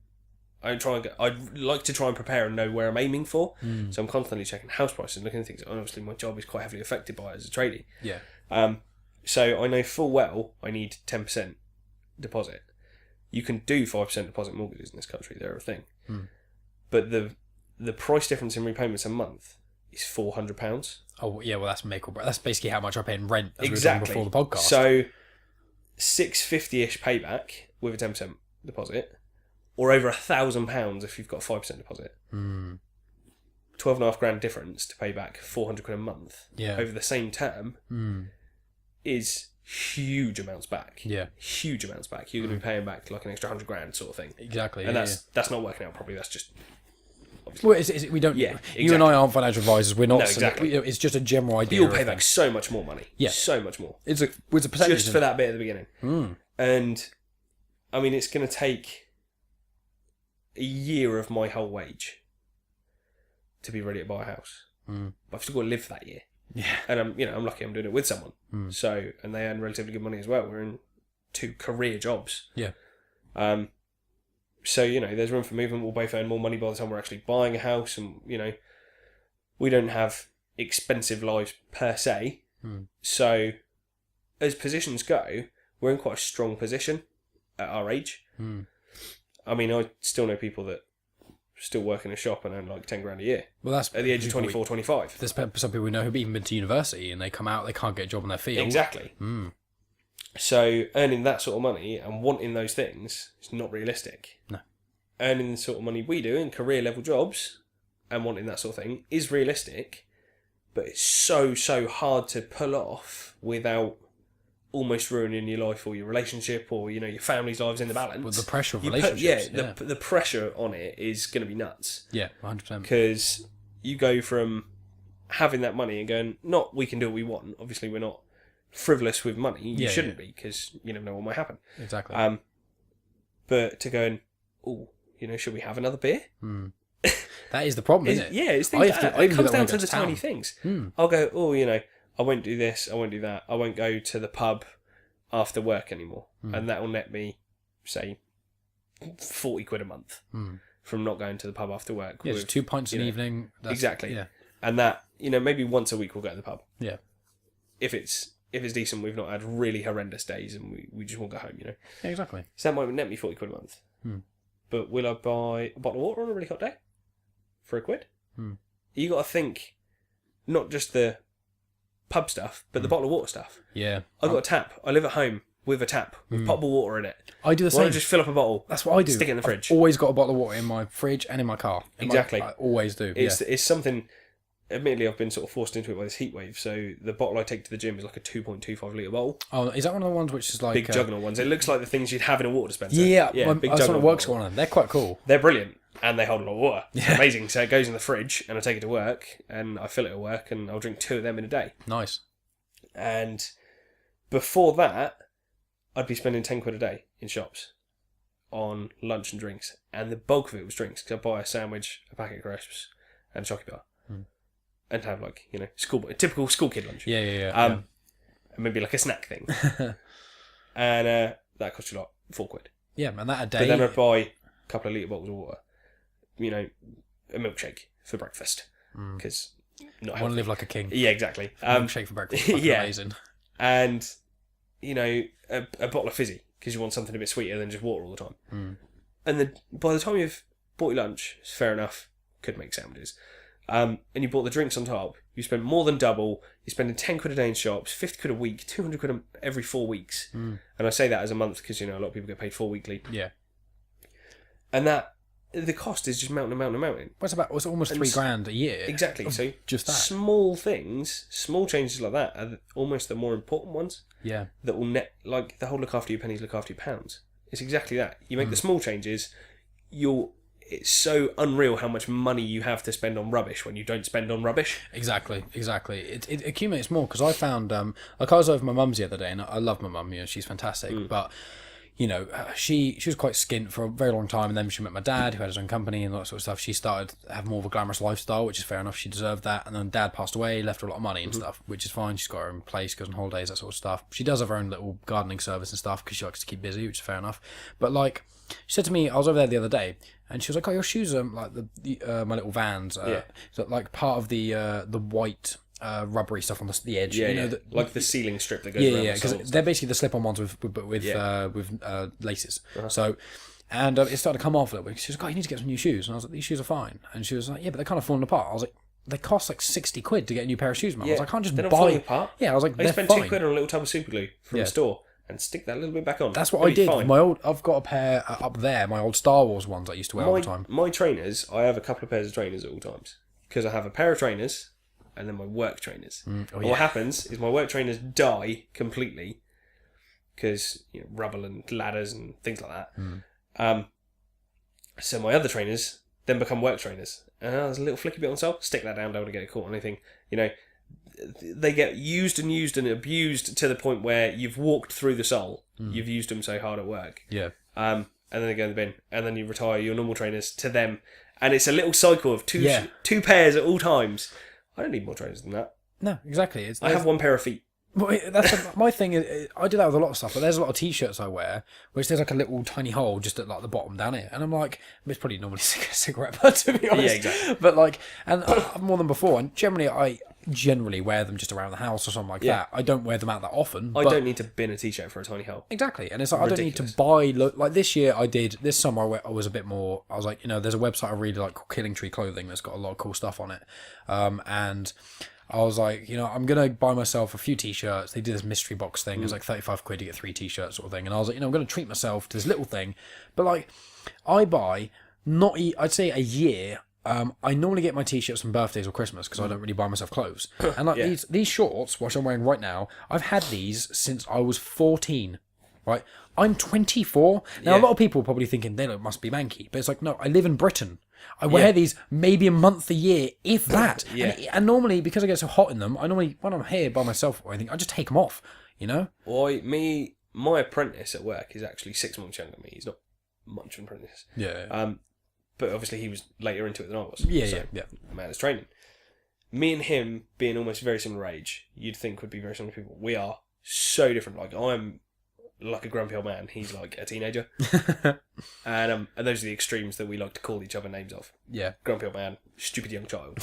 I don't try and get. I'd like to try and prepare and know where I'm aiming for. So I'm constantly checking house prices and looking at things. And obviously, my job is quite heavily affected by it as a tradie. Yeah. So I know full well I need 10% deposit. You can do 5% deposit mortgages in this country. They're a thing. But the price difference in repayments a month is £400. Oh, yeah, well, that's make or break. That's basically how much I pay in rent, as Exactly. we were talking before the podcast. So, $650-ish payback with a 10% deposit, or over £1,000 if you've got a 5% deposit. 12.5 grand difference to pay back £400 a month over the same term is huge amounts back. Yeah. Huge amounts back. You're going to be paying back like an extra 100 grand sort of thing. Exactly. And that's not working out properly. That's just... Well, we don't. Yeah, You and I aren't financial advisors. We're not. No, exactly. It's just a general idea. You'll of pay back so much more money. Yeah. So much more. It's a percentage. Just for that bit at the beginning. And, I mean, it's going to take a year of my whole wage to be ready to buy a house. But I've still got to live for that year. Yeah. And I'm lucky I'm doing it with someone. So, and they earn relatively good money as well. We're in 2 career jobs. Yeah. So, you know, there's room for movement. We'll both earn more money by the time we're actually buying a house. And, you know, we don't have expensive lives per se. So, as positions go, we're in quite a strong position at our age. I mean, I still know people that still work in a shop and earn like 10 grand a year. Well, that's at the age of 24, 25. There's some people we know who've even been to university and they come out, they can't get a job in their field. Exactly. So earning that sort of money and wanting those things is not realistic. No. Earning the sort of money we do in career level jobs and wanting that sort of thing is realistic, but it's so hard to pull off without almost ruining your life or your relationship or, you know, your family's lives in the balance. With the pressure of relationships. The pressure on it is going to be nuts. Yeah, 100%. Because you go from having that money and going, not we can do what we want. Obviously, we're not frivolous with money. You shouldn't be, because you never know what might happen. Exactly. But to going, oh, you know, should we have another beer? That is the problem, isn't it? Yeah, it's things like that. It comes down to the tiny town. things. I'll go, oh, you know, I won't do this, I won't do that. I won't go to the pub after work anymore. And that will net me, say, 40 quid a month from not going to the pub after work. Yeah, just 2 pints an evening. Exactly. Yeah. And that, you know, maybe once a week we'll go to the pub. Yeah. If it's decent, we've not had really horrendous days and we just won't go home, you know. Yeah, exactly. So that might net me 40 quid a month. But will I buy a bottle of water on a really hot day? For a quid? You got to think, not just the pub stuff, but the bottle of water stuff. Yeah. I've got a tap. I live at home with a tap with potable water in it. I do the Why same. don't I just fill up a bottle? That's what I do. Stick it in the fridge. I've always got a bottle of water in my fridge and in my car. Exactly. I always do. It's something. Admittedly, I've been sort of forced into it by this heat wave. So the bottle I take to the gym is like a 2.25 litre bottle. Oh, is that one of the ones which is like Big juggernaut ones. It looks like the things you'd have in a water dispenser. Yeah, big I saw juggernaut it works bottle. one of them. They're quite cool. They're brilliant. And they hold a lot of water. It's amazing. So it goes in the fridge and I take it to work and I fill it at work and I'll drink 2 of them in a day. Nice. And before that, I'd be spending 10 quid a day in shops on lunch and drinks. And the bulk of it was drinks, because I'd buy a sandwich, a packet of crisps, and a chocolate bar. And have, like, you know, a typical school kid lunch. Yeah. And maybe like a snack thing. And that cost you like 4 quid. Yeah, and that a day. But then I'd buy a couple of litre bottles of water. You know, a milkshake for breakfast. Because not I want to live like a king. Yeah, exactly. Milkshake for breakfast. Amazing. And, you know, a bottle of fizzy, because you want something a bit sweeter than just water all the time. And by the time you've bought your lunch, it's fair enough, could make sandwiches, and you bought the drinks on top, you spend more than double. You're spending 10 quid a day in shops, 50 quid a week, 200 quid every 4 weeks. And I say that as a month because, you know, a lot of people get paid 4 weekly. Yeah. And that, the cost is just mounting and mounting and mounting. What's almost $3,000 a year? Exactly. So just that. Small things, small changes like that are almost the more important ones. Yeah. That will net, like the whole look after your pennies, look after your pounds. It's exactly that. You make the small changes, it's so unreal how much money you have to spend on rubbish when you don't spend on rubbish. Exactly. It accumulates more, because I found, like I was over my mum's the other day, and I love my mum, you know, she's fantastic, but, you know, she was quite skint for a very long time, and then she met my dad, who had his own company and all that sort of stuff. She started to have more of a glamorous lifestyle, which is fair enough. She deserved that. And then dad passed away, left her a lot of money and stuff, which is fine. She's got her own place, goes on holidays, that sort of stuff. She does have her own little gardening service and stuff because she likes to keep busy, which is fair enough. But like, she said to me, I was over there the other day, and she was like, "Oh, your shoes are like my little Vans, so like part of the white." Rubbery stuff on the edge, you know, like the ceiling strip that goes around the because they're basically the slip-on ones with laces. So, and it started to come off a little bit. She was like, "Oh, you need to get some new shoes," and I was like, "These shoes are fine," and she was like, "Yeah, but they're kind of falling apart." I was like, "They cost like £60 to get a new pair of shoes, man." I was like, "I can't just they're not buy." falling apart. Yeah, I was like, I "They're spent fine." £2 on a little tub of super glue from the store and stick that little bit back on. That's what I did. I've got a pair up there, my old Star Wars ones I used to wear all the time. My trainers, I have a couple of pairs of trainers at all times because I have a pair of trainers. And then my work trainers. What happens is my work trainers die completely because rubble and ladders and things like that. So my other trainers then become work trainers. And there's a little flicky bit on top. Stick that down, don't want to get it caught on anything. They get used and abused to the point where you've walked through the sole. You've used them so hard at work. Yeah. And then they go in the bin. And then you retire your normal trainers to them. And it's a little cycle of two pairs at all times. I don't need more trainers than that. No, exactly. I have one pair of feet. Well, my thing is, I do that with a lot of stuff, but there's a lot of t-shirts I wear, which there's like a little tiny hole just at like the bottom down here, and I'm like, it's probably normally a cigarette butt to be honest. Yeah, exactly. But like, and I've more than before, and I generally wear them just around the house or something like that. I don't wear them out that often. I don't need to bin a t-shirt for a tiny hole. Exactly, and it's like ridiculous. I don't need to buy like this year. This summer I was a bit more. I was like, there's a website I really like called Killing Tree Clothing that's got a lot of cool stuff on it, and I was like, I'm going to buy myself a few t-shirts. They did this mystery box thing. It was like £35 to get 3 t-shirts sort of thing. And I was like, I'm going to treat myself to this little thing. But like, I buy, I'd say a year. I normally get my t-shirts on birthdays or Christmas because I don't really buy myself clothes. And like these shorts, which I'm wearing right now, I've had these since I was 14. Right? I'm 24. Now, a lot of people are probably thinking they must be manky. But it's like, no, I live in Britain. I wear these maybe a month a year, if that. And normally, because I get so hot in them, when I'm here by myself or anything, I just take them off, My apprentice at work is actually 6 months younger than me. He's not much of an apprentice. Yeah. But obviously he was later into it than I was. Yeah. A man is training. Me and him being almost very similar age, you'd think would be very similar people. We are so different. Like, I'm like a grumpy old man. He's like a teenager. And those are the extremes that we like to call each other names of. Yeah. Grumpy old man, stupid young child.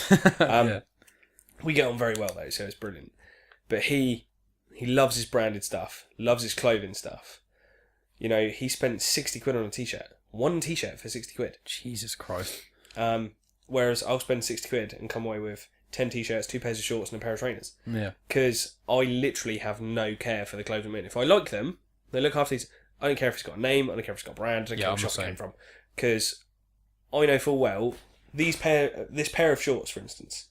We get on very well though, so it's brilliant. But he loves his branded stuff, loves his clothing stuff. He spent £60 on a t-shirt. One t-shirt for £60. Jesus Christ. Whereas I'll spend £60 and come away with 10 t-shirts, 2 pairs of shorts and a pair of trainers. Yeah. Because I literally have no care for the clothing men. If I like them, they look after these. I don't care if it's got a name, I don't care if it's got a brand, I don't care what shop it came from. Because I know full well, this pair of shorts, for instance,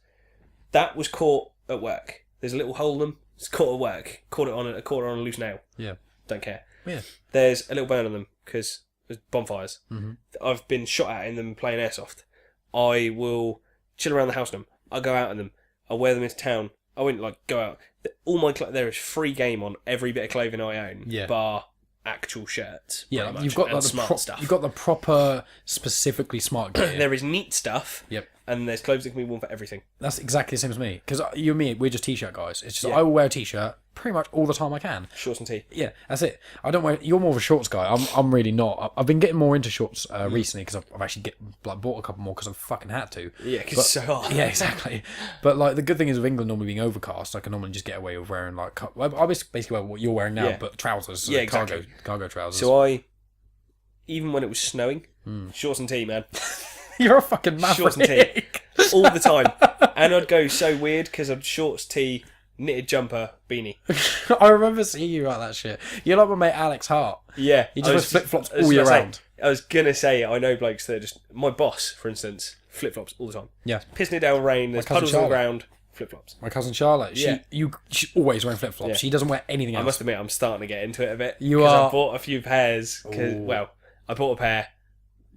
that was caught at work. There's a little hole in them. It's caught at work. Caught it on a loose nail. Yeah. Don't care. Yeah. There's a little burn on them because there's bonfires. Mm-hmm. I've been shot at in them playing airsoft. I will chill around the house in them. I'll go out in them. I'll wear them into town. I wouldn't go out. All my there is free game on every bit of clothing I own, bar actual shirts. Yeah, you've got like smart stuff. You've got the proper, specifically smart gear. There is neat stuff. Yep. And there's clothes that can be worn for everything. That's exactly the same as me. Because you and me, we're just t-shirt guys. It's just I will wear a t-shirt pretty much all the time I can. Shorts and tee. Yeah, that's it. I don't wear. You're more of a shorts guy. I'm really not. I've been getting more into shorts recently because I've actually bought a couple more because I fucking had to. Yeah, because it's so hot. Yeah, exactly. But like the good thing is with England normally being overcast, I can normally just get away with wearing like I basically wear what you're wearing now, but trousers. Yeah, exactly. Cargo trousers. So even when it was snowing, shorts and tee, man. You're a fucking maverick. Shorts and tee. All the time. And I'd go so weird because I'd shorts, tee, knitted jumper, beanie. I remember seeing you like that shit. You're like my mate Alex Hart. Yeah. He just wears flip-flops all year round. I was going to say, I know blokes that are just... My boss, for instance, flip-flops all the time. Yeah. Pissing it down with rain, there's puddles on the ground, flip-flops. My cousin Charlotte, she's always wearing flip-flops. Yeah. She doesn't wear anything else. I must admit, I'm starting to get into it a bit. You are... I bought a few pairs. I bought a pair.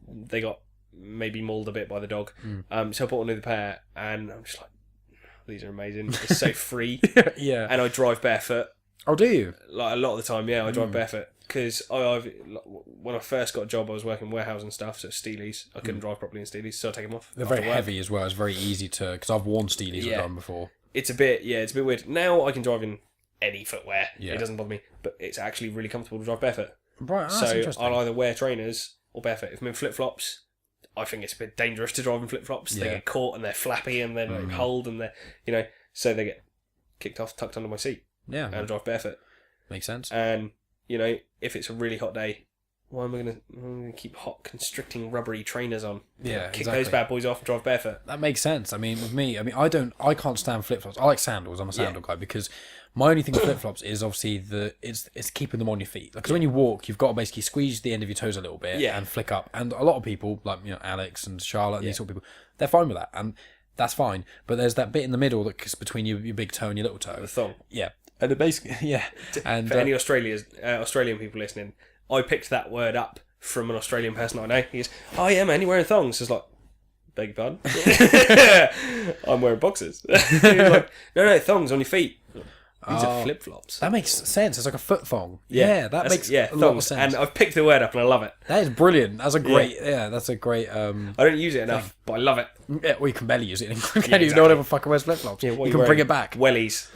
They got maybe mauled a bit by the dog. So I bought another pair, and I'm just like, these are amazing. It's so free. Yeah. And I drive barefoot. Oh, do you? Like a lot of the time, I drive barefoot. because when I first got a job, I was working warehouse and stuff, so Steelies. I couldn't drive properly in Steelies, so I take them off. They're after very work. heavy as well. It's very easy to, because I've worn Steelies with them before. It's a bit weird. Now I can drive in any footwear. Yeah. It doesn't bother me, but it's actually really comfortable to drive barefoot. Right, that's So interesting. I'll either wear trainers or barefoot. If I'm in flip-flops, I think it's a bit dangerous to drive in flip-flops. They get caught and they're flappy and they don't hold and they're, so they get kicked off, tucked under my seat. Yeah, And I drive barefoot. makes sense. And, if it's a really hot day, why am I going to keep hot, constricting, rubbery trainers on? Yeah, Kick exactly. those bad boys off and drive barefoot. That makes sense. I mean, with me, I can't stand flip flops. I like sandals. I'm a sandal guy because my only thing with flip flops is obviously it's keeping them on your feet. Because when you walk, you've got to basically squeeze the end of your toes a little bit and flick up. And a lot of people, like Alex and Charlotte and these sort of people, they're fine with that, and that's fine. But there's that bit in the middle that's between your big toe and your little toe. The thong. Yeah, and it basically And For any Australian people listening, I picked that word up from an Australian person I know. He goes, "Oh yeah, man, you're wearing thongs." It's like, beg your pardon? I'm wearing boxers. He's like, no, thongs on your feet. These are flip flops. that makes sense. It's like a foot thong. Yeah, that makes a lot of sense. And I've picked the word up and I love it. That is brilliant. That's a great. That's a great. I don't use it enough, but I love it. Yeah, well, you can barely use it. Can you? exactly. No one ever fucking wears flip flops. Yeah, what you are can bring wearing? it back. Wellies.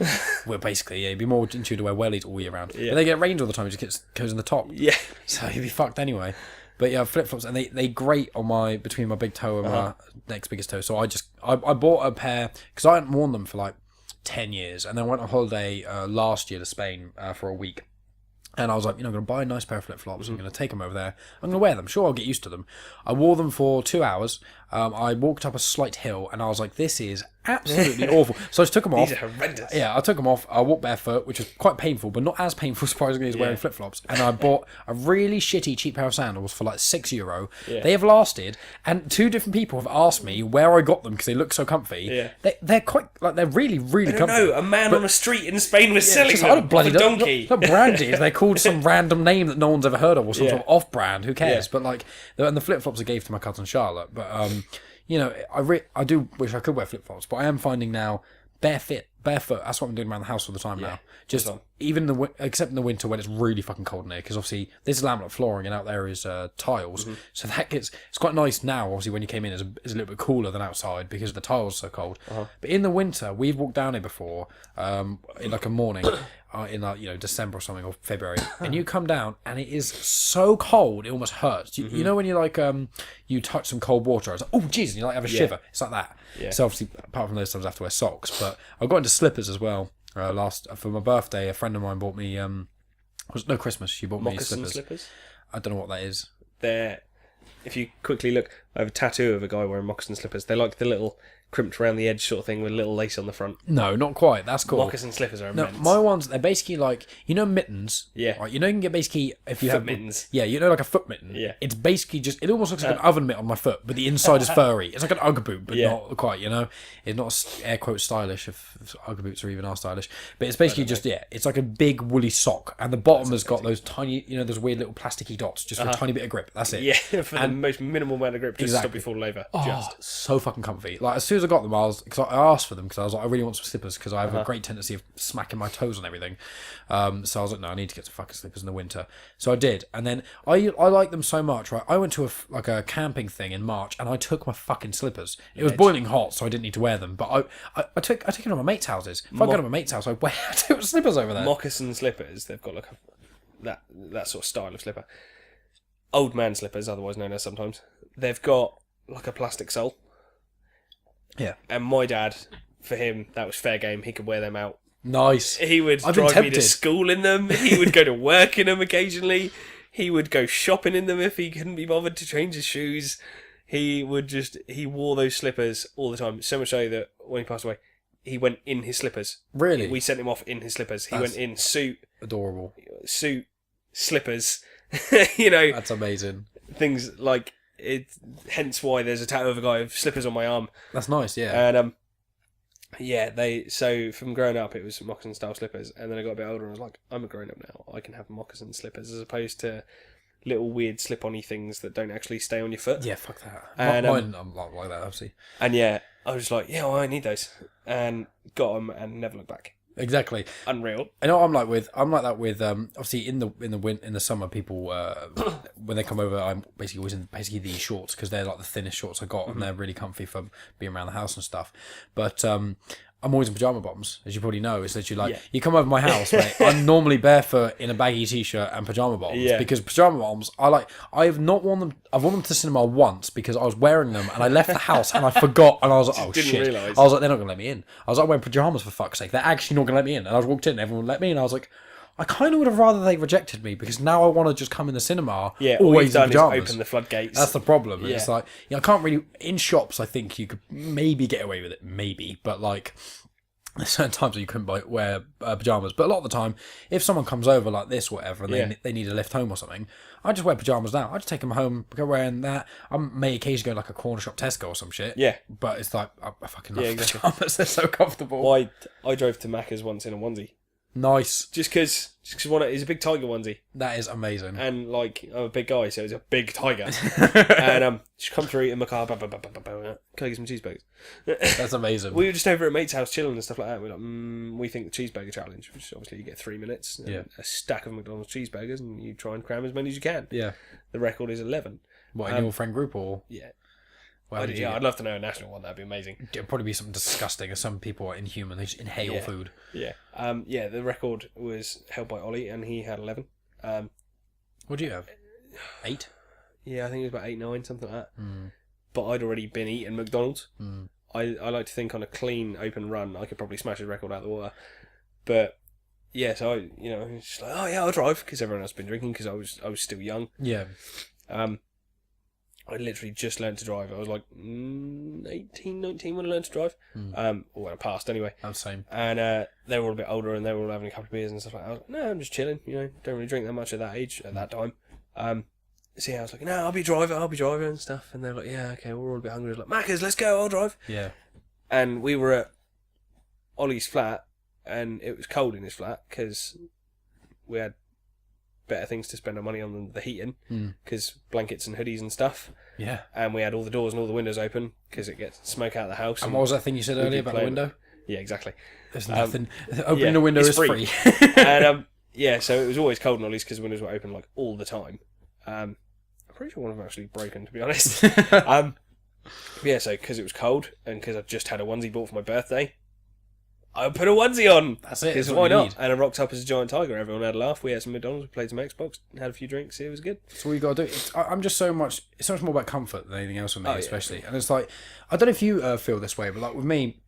Well, basically, yeah, you'd be more into to wear wellies all year round. Yeah. But they get rained all the time. It just goes in the top. Yeah. So you'd be fucked anyway. But yeah, flip flops, and they grate on between my big toe and my next biggest toe. So I bought a pair because I hadn't worn them for like 10 years, and then went on holiday last year to Spain for a week. And I was like, I'm going to buy a nice pair of flip-flops. I'm going to take them over there. I'm going to wear them. Sure, I'll get used to them. I wore them for 2 hours. I walked up a slight hill, and I was like, this is absolutely awful. So I just took them off. These are horrendous. Yeah, I took them off. I walked barefoot, which was quite painful, but not as painful, surprisingly, as wearing flip-flops. And I bought a really shitty, cheap pair of sandals for like €6. Yeah. They have lasted, and 2 different people have asked me where I got them because they look so comfy. Yeah. They're quite, like, they're really, really comfy. No, a man on a street in Spain was selling Just, them. I don't bloody for donkey. Not branded. They're called some random name that no one's ever heard of, or some sort of off-brand. Who cares? Yeah. But like, and the flip-flops I gave to my cousin Charlotte. But I do wish I could wear flip-flops, but I am finding now barefoot. That's what I'm doing around the house all the time now. Just even except in the winter when it's really fucking cold in there, because obviously this is laminate flooring and out there is tiles, so it's quite nice now. Obviously, when you came in, it's a little bit cooler than outside because the tiles are so cold. But in the winter, we've walked down here before in like a morning. In like December or something, or February, and you come down and it is so cold it almost hurts. You know when you like you touch some cold water, it's like, oh jeez, and you like have a shiver. It's like that. Yeah. So obviously, apart from those times, I have to wear socks. But I got into slippers as well. For my birthday, a friend of mine bought me Christmas. She bought me slippers. I don't know what that is. If you quickly look, I have a tattoo of a guy wearing moccasin slippers. They're like the little crimped around the edge sort of thing with a little lace on the front. No, not quite. That's cool. Moccasin slippers are immense. No, my ones, they're basically like, mittens. Yeah. Right, you can get basically, if you Foot have mittens. Yeah, like a foot mitten. Yeah. It's basically just, it almost looks like an oven mitt on my foot, but the inside is furry. It's like an Ugg boot, but not quite, It's not air quote stylish, if Ugg boots are even are stylish. But it's basically just, it's like a big woolly sock, and the bottom has got those tiny, those weird little plasticky dots, just for a tiny bit of grip. That's it. Yeah, for the most minimal amount of grip, just to stop you falling over. So fucking comfy. Like, as soon as I got them, because I asked for them because I was like, I really want some slippers because I have a great tendency of smacking my toes on everything. So I was like, no, I need to get some fucking slippers in the winter. So I did, and then I like them so much. Right, I went to a camping thing in March, and I took my fucking slippers. It was boiling hot, so I didn't need to wear them. But I took it to my mates' houses. If I go to my mates' house, I took slippers over there. Moccasin slippers. They've got like that sort of style of slipper. Old man slippers, otherwise known as sometimes. They've got like a plastic sole. Yeah. And my dad, for him, that was fair game. He could wear them out. Nice. He would I've been drive me to tempted. school in them. He would go to work in them occasionally. He would go shopping in them if he couldn't be bothered to change his shoes. He wore those slippers all the time. So much so that when he passed away, he went in his slippers. Really? We sent him off in his slippers. He went in suit, Adorable. slippers. That's amazing. Things like it. Hence why there's a tattoo of a guy with slippers on my arm. That's nice. Yeah. And so from growing up, it was moccasin style slippers, and then I got a bit older and I was like, I'm a grown up now. I can have moccasin slippers as opposed to little weird slip-on-y things that don't actually stay on your foot. Yeah, fuck that. And, Mine, I'm not like that, obviously. And yeah, I was like, I need those, and got them and never looked back. Exactly. Unreal. I know I'm like that with obviously in the summer people when they come over I'm basically always in these shorts because they're like the thinnest shorts I got and they're really comfy for being around the house and stuff. But I'm always in pajama bottoms, as you probably know. It's literally like you come over my house, mate. I'm normally barefoot in a baggy t-shirt and pajama bottoms because pajama bottoms I've not worn them. I've worn them to the cinema once because I was wearing them and I left the house and I forgot and I was like, oh shit. Realise. I was like, they're not gonna let me in. I was like, wearing pajamas for fuck's sake. They're actually not gonna let me in. And I walked in, everyone let me in. I was like, I kind of would have rather they rejected me because now I want to just come in the cinema. Yeah, all always you've done in pajamas. is open the floodgates. That's the problem. Yeah. It's like I can't really in shops. I think you could maybe get away with it, maybe, but like. There's certain times that you couldn't wear pajamas, but a lot of the time, if someone comes over like this, or whatever, and they need a lift home or something, I just wear pajamas now. I just take them home, go wearing that. I may occasionally go like a corner shop, Tesco or some shit. Yeah, but it's like I fucking love exactly. pajamas. They're so comfortable. Well, I drove to Macca's once in a onesie. Nice. Just because it's a big tiger onesie. That is amazing. And like I'm a big guy, so it's a big tiger. And just come through in my car. Can I get some cheeseburgers? That's amazing. We were just over at mate's house chilling and stuff like that. We're like, we think the cheeseburger challenge, which obviously you get 3 minutes, and a stack of McDonald's cheeseburgers, and you try and cram as many as you can. Yeah. The record is 11. What in your friend group or? Yeah. I'd love to know a national one. That'd be amazing. It'd probably be something disgusting, as some people are inhuman. They just inhale food. Yeah. The record was held by Ollie, and he had 11. What do you have? 8? Yeah, I think it was about 8, 9, something like that. But I'd already been eating McDonald's. I like to think on a clean, open run, I could probably smash the record out of the water. But yeah, so I was just like, oh yeah, I'll drive because everyone else had been drinking because I was still young. Yeah. I literally just learned to drive. I was like 18, 19 when I learned to drive. Or when I passed anyway. I'm the same. And they were all a bit older and they were all having a couple of beers and stuff like that. I was like, no, I'm just chilling. Don't really drink that much at that age, at that time. So yeah, I was like, no, I'll be driver and stuff. And they're like, yeah, okay, we're all a bit hungry. I was like, Macca's, let's go, I'll drive. Yeah. And we were at Ollie's flat and it was cold in his flat because we had better things to spend our money on than the heating because blankets and hoodies and stuff. Yeah. And we had all the doors and all the windows open because it gets smoke out of the house. And what was that thing you said earlier about the window? Yeah, exactly. There's nothing. Opening the window is free. And so it was always cold in Ollie's because the windows were open like all the time. I'm pretty sure one of them actually broken, to be honest. So because it was cold and because I just had a onesie bought for my birthday, I put a onesie on. That's it. Because why not? And I rocked up as a giant tiger. Everyone had a laugh. We had some McDonald's. We played some Xbox. Had a few drinks. It was good. That's all you got to do. I'm just it's so much more about comfort than anything else for me, especially. And it's like, I don't know if you feel this way, but like with me,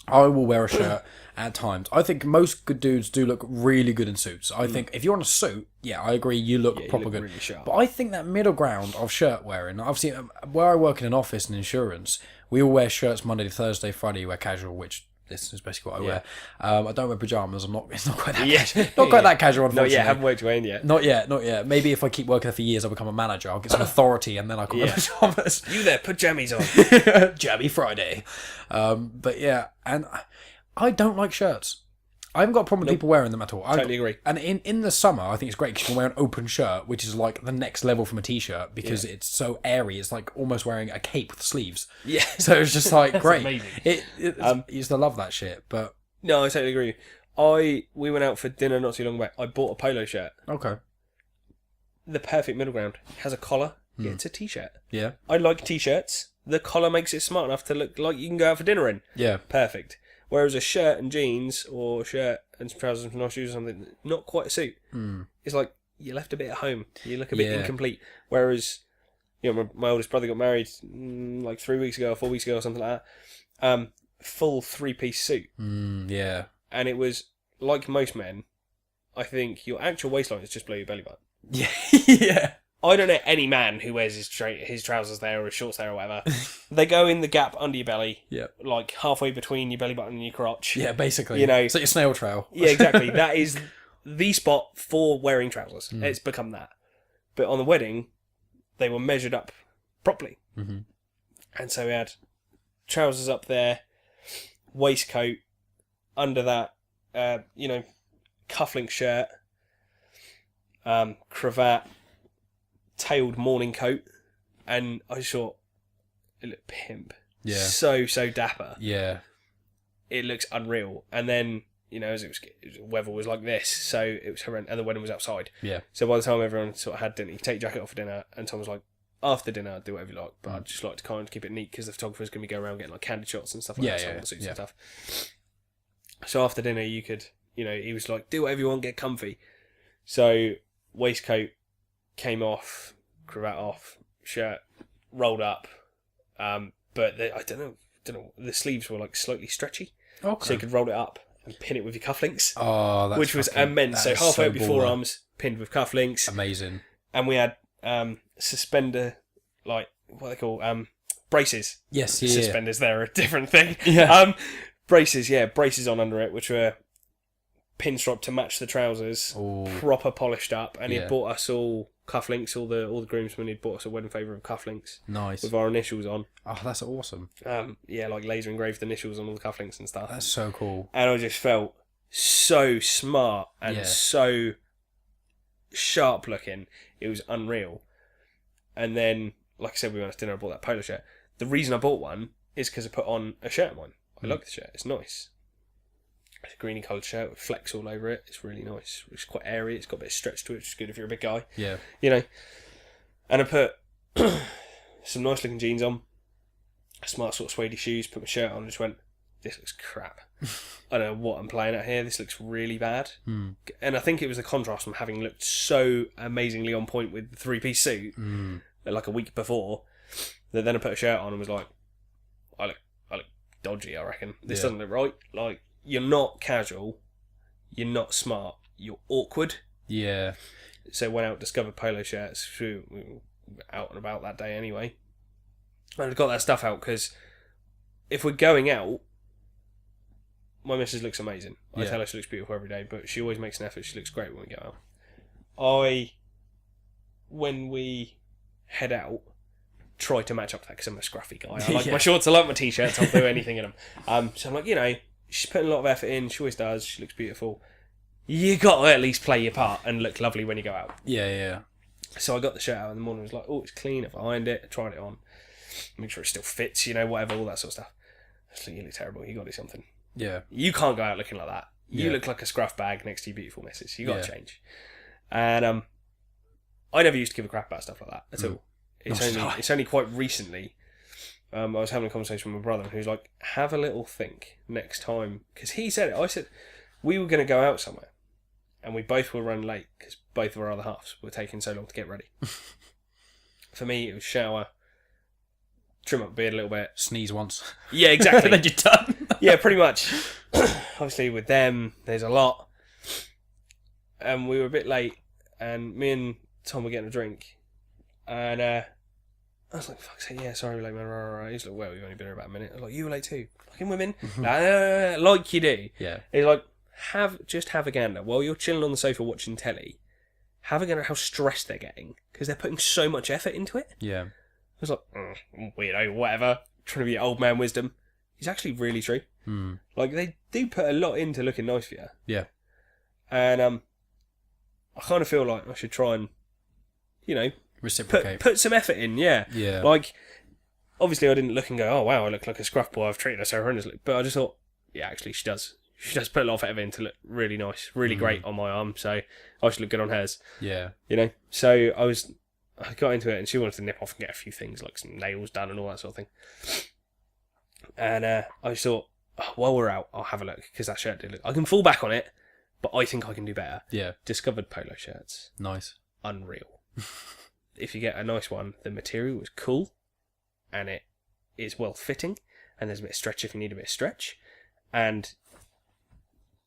I will wear a shirt at times. I think most good dudes do look really good in suits. I think if you're in a suit, I agree, you look proper good. Really sharp. But I think that middle ground of shirt wearing, obviously, where I work in an office in insurance, we all wear shirts Monday to Thursday, Friday you wear casual, which this is basically what I wear. I don't wear pajamas. It's not quite that casual. Not quite that casual, unfortunately. No, haven't worked your way in yet. Not yet. Maybe if I keep working there for years, I'll become a manager. I'll get some authority, and then I can wear pajamas. You there, put jammies on. Jammy Friday. But yeah, and I don't like shirts. I haven't got a problem with people wearing them at all. Totally agree. And in the summer, I think it's great because you can wear an open shirt, which is like the next level from a t-shirt because it's so airy. It's like almost wearing a cape with sleeves. Yeah. So it's just like great. Amazing. I used to love that shit, but no, I totally agree. We went out for dinner not too long back. I bought a polo shirt. Okay. The perfect middle ground. It has a collar. Yeah, it's a t-shirt. Yeah. I like t-shirts. The collar makes it smart enough to look like you can go out for dinner in. Yeah. Perfect. Whereas a shirt and jeans or shirt and some trousers and nice shoes or something, not quite a suit. It's like you left a bit at home. You look a bit incomplete. Whereas, my oldest brother got married like 3 weeks ago or 4 weeks ago or something like that. Full 3-piece suit. Yeah. And it was, like most men, I think your actual waistline is just below your belly button. Yeah. Yeah. I don't know any man who wears his trousers there or his shorts there or whatever. They go in the gap under your belly, like halfway between your belly button and your crotch. Yeah, basically. It's like your snail trail. Yeah, exactly. That is the spot for wearing trousers. It's become that. But on the wedding, they were measured up properly. And so we had trousers up there, waistcoat, under that, cufflink shirt, cravat, tailed morning coat, and I just thought it looked pimp. So dapper. Yeah. It looks unreal. And then as weather was like this, so it was horrendous, and the wedding was outside. Yeah. So by the time everyone sort of had dinner, you could take your jacket off for dinner, and Tom was like, after dinner, I'd do whatever you like, but I'd just like to kind of keep it neat because the photographer's going to be going around getting like candid shots and stuff like that, all the suits and stuff. So after dinner, you could, he was like, do whatever you want, get comfy. So waistcoat came off, cravat off, shirt rolled up, but I don't know, the sleeves were like slightly stretchy, so you could roll it up and pin it with your cufflinks. Oh, that's which was immense. So halfway up your forearms, pinned with cufflinks. Amazing. And we had suspender, like what they call braces. Yes, Suspenders, they're a different thing. Yeah. Braces on under it, which were pinstriped to match the trousers, proper polished up, and he bought us all cufflinks. All the groomsmen, he'd bought us a wedding favour of cufflinks. Nice. With our initials on. Oh, that's awesome. Like laser engraved initials on all the cufflinks and stuff. That's so cool. And I just felt so smart and so sharp looking. It was unreal. And then, like I said, we went to dinner. I bought that polo shirt. The reason I bought one is because I put on a shirt of mine. I like the shirt. It's nice. It's a greeny coloured shirt with flecks all over it. It's really nice. It's quite airy. It's got a bit of stretch to it, which is good if you're a big guy. Yeah. And I put some nice looking jeans on, smart sort of suede shoes, put my shirt on, and just went, this looks crap. I don't know what I'm playing at here. This looks really bad. And I think it was the contrast from having looked so amazingly on point with the three-piece suit like a week before, that then I put a shirt on and was like, I look dodgy, I reckon. This doesn't look right. Like, you're not casual, you're not smart, you're awkward. Yeah. So went out, discovered polo shirts, we were out and about that day anyway. And I got that stuff out because if we're going out, my missus looks amazing. I tell her she looks beautiful every day, but she always makes an effort. She looks great when we go out. When we head out, try to match up to that because I'm a scruffy guy. I like my shorts, I like my t-shirts, I'll do anything in them. So I'm like, she's putting a lot of effort in, she always does, she looks beautiful. You got to at least play your part and look lovely when you go out. Yeah. So I got the shirt out in the morning, I was like, oh, it's clean, I ironed it, I tried it on, make sure it still fits, whatever, all that sort of stuff. I was like, you look terrible, you got to do something. Yeah. You can't go out looking like that. You look like a scruff bag next to your beautiful missus. You got to change. And I never used to give a crap about stuff like that at all. It's only quite recently. I was having a conversation with my brother who's like, have a little think next time, because he said it. I said we were going to go out somewhere, and we both were running late because both of our other halves were taking so long to get ready. For me, it was shower, trim up the beard a little bit, Sneeze once. Yeah, exactly. Then you're done. Yeah, pretty much. Obviously, with them, there's a lot. And we were a bit late, and me and Tom were getting a drink. And I was like, fuck's sake, yeah, sorry, we're late, man. He's like, well, we've only been here about a minute. I was like, you were late too. Fucking women. Like you do. Yeah. He's like, have a gander. While you're chilling on the sofa watching telly, have a gander at how stressed they're getting, because they're putting so much effort into it. Yeah. I was like, weirdo, whatever. Trying to be old man wisdom. It's actually really true. Like, they do put a lot into looking nice for you. Yeah. And I kind of feel like I should try and, reciprocate. Put some effort in, yeah. Yeah. Like, obviously I didn't look and go, oh wow, I look like a scruff boy, I've treated her so horrendously. But I just thought, yeah, actually she does. She does put a lot of effort in to look really nice, really great on my arm, so I should look good on hers. Yeah. So I got into it, and she wanted to nip off and get a few things, like some nails done and all that sort of thing. And I just thought, while we're out, I'll have a look, because that shirt did look... I can fall back on it, but I think I can do better. Yeah. Discovered polo shirts. Nice. Unreal. If you get a nice one, the material is cool, and it is well fitting, and there's a bit of stretch if you need a bit of stretch, and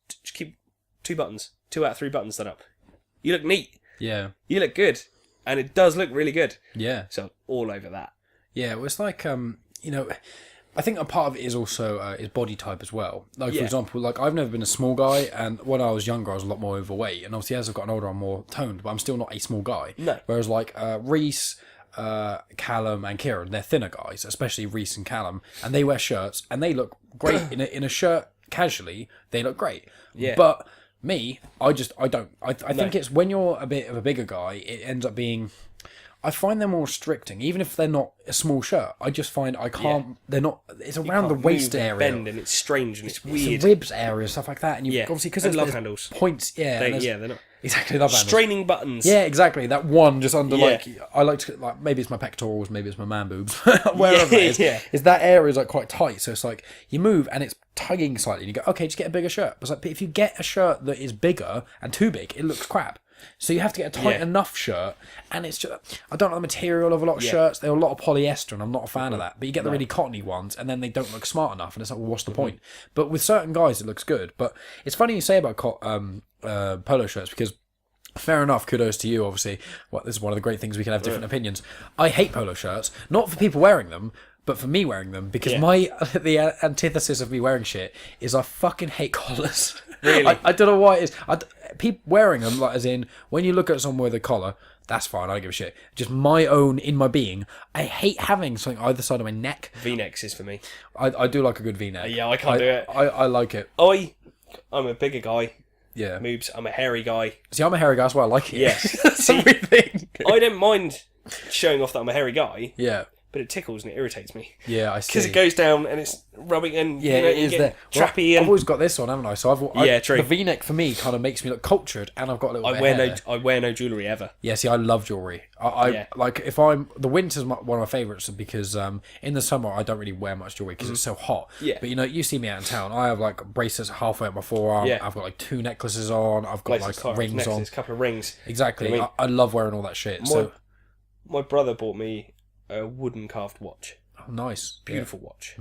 just keep 2 buttons, 2 out of 3 buttons done up. You look neat. Yeah. You look good, and it does look really good. Yeah. So all over that. Yeah, well, it's like, I think a part of it is also is body type as well. Like, for example, like I've never been a small guy, and when I was younger, I was a lot more overweight. And obviously, as I've gotten older, I'm more toned, but I'm still not a small guy. No. Whereas, like, Rhys, Callum, and Kieran, they're thinner guys, especially Rhys and Callum, and they wear shirts, and they look great in a shirt casually. They look great. Yeah. But me, I don't. I think it's when you're a bit of a bigger guy, it ends up being... I find them more restricting, even if they're not a small shirt. I just find I can't. They're not. It's around the waist area, bend, and it's strange and it's weird. It's the ribs area, stuff like that. And you obviously because there's love handles, points. they're not exactly love handles. straining buttons. Yeah, exactly. That one just under like I like to like maybe it's my pectorals, maybe it's my man boobs, wherever it is. Is that area is like quite tight, so it's like you move and it's tugging slightly. And you go, okay, just get a bigger shirt. But it's like if you get a shirt that is bigger and too big, it looks crap. So you have to get a tight enough shirt, and it's just I don't like the material of a lot of shirts. They're a lot of polyester, and I'm not a fan of that. But you get the really cottony ones, and then they don't look smart enough, and it's like, well, what's the point? But with certain guys, it looks good. But it's funny you say about polo shirts because. Fair enough, kudos to you, obviously. This is one of the great things we can have different opinions. I hate polo shirts, not for people wearing them, but for me wearing them, because the antithesis of me wearing shit is I fucking hate collars. Really? I don't know why it is. People wearing them, like as in, when you look at someone with a collar, that's fine, I don't give a shit. Just my own, in my being, I hate having something either side of my neck. V-necks is for me. I do like a good V-neck. Yeah, I can't do it. I like it. I'm a bigger guy. Yeah. Moobs, I'm a hairy guy. See, I'm a hairy guy, that's why I like it. Yeah. That's a weird thing. I don't mind showing off that I'm a hairy guy. Yeah. But it tickles and it irritates me. Yeah, I see. Because it goes down and it's rubbing and it is there. Trappy I've always got this on, haven't I? So true. The V-neck for me kind of makes me look cultured, and I've got a little. I wear no jewellery ever. Yeah, see, I love jewellery. I like if I'm the winter's one of my favourites because in the summer I don't really wear much jewellery because it's so hot. Yeah. But you see me out in town, I have like bracelets halfway up my forearm. Yeah. I've got like 2 necklaces on. I've got rings on. A couple of rings. Exactly. I love wearing all that shit. My brother bought me a wooden carved watch. Oh, nice. Beautiful watch.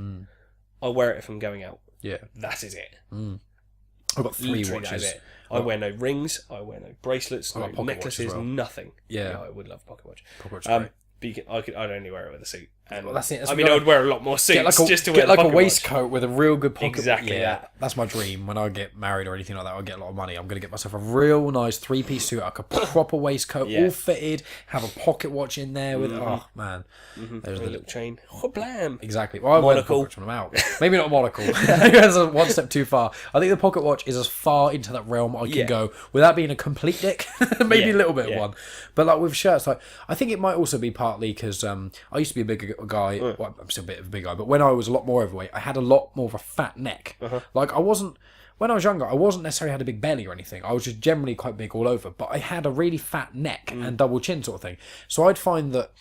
I wear it if I'm going out. Yeah. That is it. I've got 3 Literally, watches. that is it. I wear no rings. I wear no bracelets. No pocket necklaces. watch as well. Nothing. Yeah. I would love a pocket watch. Pocket watch is great. But I'd only wear it with a suit. And Well, that's it. I would wear a lot more suits just to wear get like the a pocket waistcoat with a real good pocket. Exactly that. That's my dream. When I get married or anything like that, I get a lot of money. I'm going to get myself a real nice 3-piece suit, like a proper waistcoat, all fitted, have a pocket watch in there with. Oh man, There's a little chain. Oh, blam. Exactly. Well, I wear the pocket watch when I'm out. Maybe not a monocle. That's one step too far. I think the pocket watch is as far into that realm I can go without being a complete dick. Maybe a little bit of one. But like with shirts, like I think it might also be partly because I used to be a bigger guy. Well, I'm still a bit of a big guy, but when I was a lot more overweight, I had a lot more of a fat neck. Like I wasn't. When I was younger, I wasn't necessarily had a big belly or anything. I was just generally quite big all over, but I had a really fat neck and double chin sort of thing. So I'd find that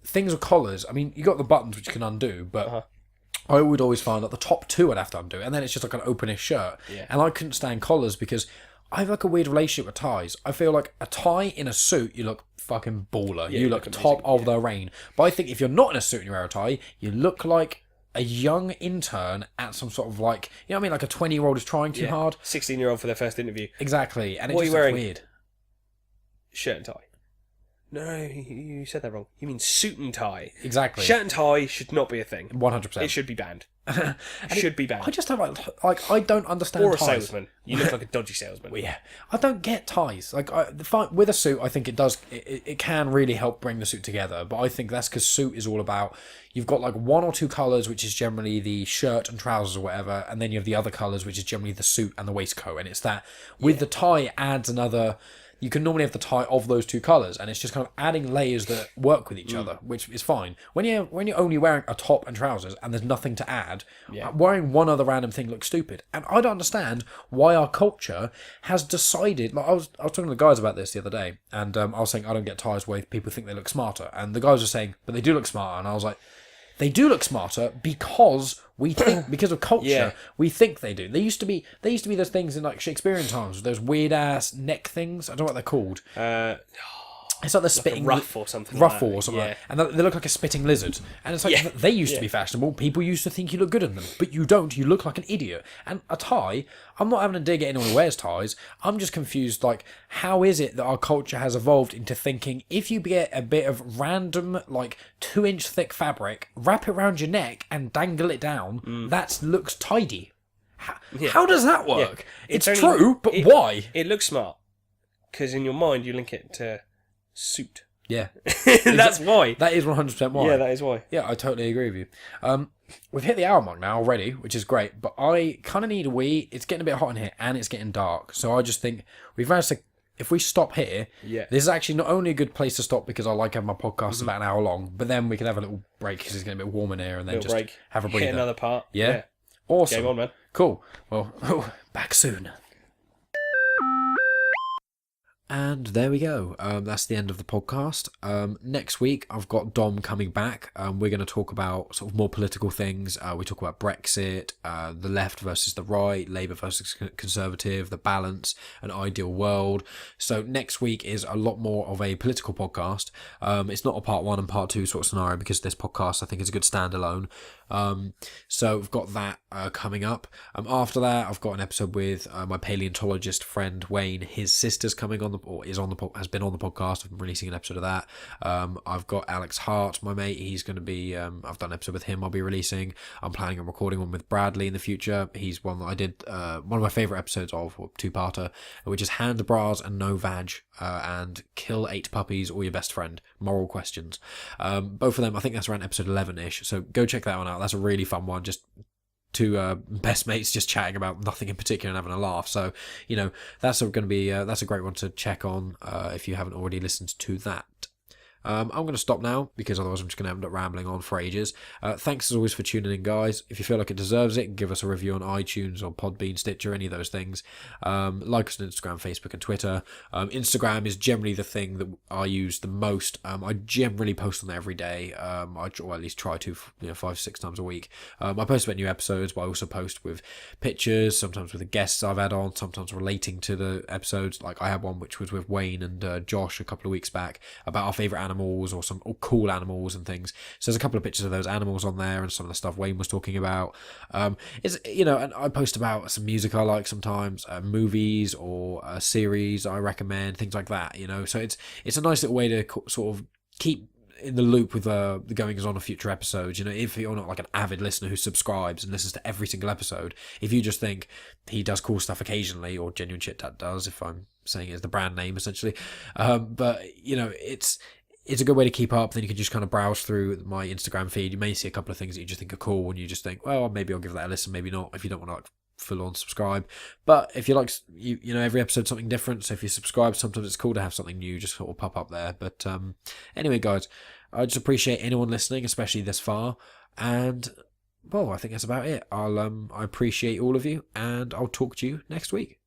things with collars, I mean, you got the buttons which you can undo, but I would always find that the top 2 I'd have to undo, and then it's just like an openish shirt. And I couldn't stand collars because I have like a weird relationship with ties. I feel like a tie in a suit, you look fucking baller. You look top of the rain. But I think if you're not in a suit and you wear a tie, you look like a young intern at some sort of like, you know what I mean, like a 20-year-old is trying too hard. 16-year-old for their first interview. Exactly. And What it's are you just wearing? weird. Shirt and tie. No, you said that wrong. You mean suit and tie. Exactly. Shirt and tie should not be a thing. 100%. It should be banned. Should be banned. I just don't like I don't understand Or a ties. salesman. You look like a dodgy salesman. Well, yeah, I don't get ties. Like with a suit, I think it does. It can really help bring the suit together. But I think that's because suit is all about you've got like 1 or 2 colours, which is generally the shirt and trousers or whatever, and then you have the other colours, which is generally the suit and the waistcoat. And it's that with the tie it adds another. You can normally have the tie of those 2 colours, and it's just kind of adding layers that work with each other, which is fine. When you're only wearing a top and trousers and there's nothing to add, wearing one other random thing looks stupid. And I don't understand why our culture has decided. Like I was talking to the guys about this the other day, and I was saying I don't get ties where people think they look smarter, and the guys were saying, but they do look smarter, and I was like, they do look smarter because we think because of culture we think they do. There used to be those things in like Shakespearean times, those weird ass neck things. I don't know what they're called. It's like the spitting ruff or something. Ruffle like or something. Yeah. Like that. And they look like a spitting lizard. And it's like they used to be fashionable. People used to think you look good in them, but you don't. You look like an idiot. And a tie. I'm not having a dig at anyone who wears ties. I'm just confused. Like, how is it that our culture has evolved into thinking if you get a bit of random, like 2-inch thick fabric, wrap it around your neck and dangle it down, that looks tidy. How does that work? Yeah. It's true, but why? It looks smart because in your mind you link it to suit. Yeah. That's why. That is 100% why. Yeah, that is why. Yeah, I totally agree with you. We've hit the hour mark now already, which is great, but I kind of need a wee. It's getting a bit hot in here and it's getting dark. So I just think we've managed to if we stop here, this is actually not only a good place to stop because I like having my podcast about an hour long, but then we can have a little break because it's getting a bit warm in here, and then just have a breather. Hit another part. Yeah? Awesome. Game on, man. Cool. Well, back soon. And there we go. That's the end of the podcast. Next week, I've got Dom coming back. We're going to talk about sort of more political things. We talk about Brexit, the left versus the right, Labour versus Conservative, the balance, an ideal world. So next week is a lot more of a political podcast. It's not a part 1 and part 2 sort of scenario because this podcast, I think, is a good standalone. So we've got that coming up. After that, I've got an episode with my paleontologist friend Wayne. His sister's coming on has been on the podcast. I've been releasing an episode of that. I've got Alex Hart, my mate. He's going to be. I've done an episode with him. I'll be releasing. I'm planning on recording one with Bradley in the future. He's one that I did one of my favourite episodes of, or 2-parter, which is hand bras and no vag, and kill 8 puppies or your best friend. Moral questions. Both of them. I think that's around episode 11ish. So go check that one out. That's a really fun one. Just 2 best mates just chatting about nothing in particular and having a laugh. So, that's going to be that's a great one to check on if you haven't already listened to that. I'm going to stop now because otherwise I'm just going to end up rambling on for ages. Thanks as always for tuning in, guys. If you feel like it deserves it, give us a review on iTunes or Podbean, Stitcher, any of those things. Like us on Instagram, Facebook and Twitter. Instagram is generally the thing that I use the most. I generally post on there every day. Or at least try to, 5-6 times a week. I post about new episodes, but I also post with pictures, sometimes with the guests I've had on, sometimes relating to the episodes. Like I had one which was with Wayne and Josh a couple of weeks back about our favourite animals or some cool animals and things. So there's a couple of pictures of those animals on there and some of the stuff Wayne was talking about. And I post about some music I like sometimes, movies or series I recommend, things like that. So it's a nice little way to sort of keep in the loop with the goings on of future episodes. If you're not like an avid listener who subscribes and listens to every single episode, if you just think he does cool stuff occasionally, or Genuine Chit-Chat does, if I'm saying it as the brand name essentially, but it's a good way to keep up. Then you can just kind of browse through my Instagram feed. You may see a couple of things that you just think are cool, and you just think, well, maybe I'll give that a listen, maybe not, if you don't want to full on subscribe. But if you like, every episode something different. So if you subscribe, sometimes it's cool to have something new just sort of pop up there. But anyway, guys, I just appreciate anyone listening, especially this far. And well, I think that's about it. I appreciate all of you, and I'll talk to you next week.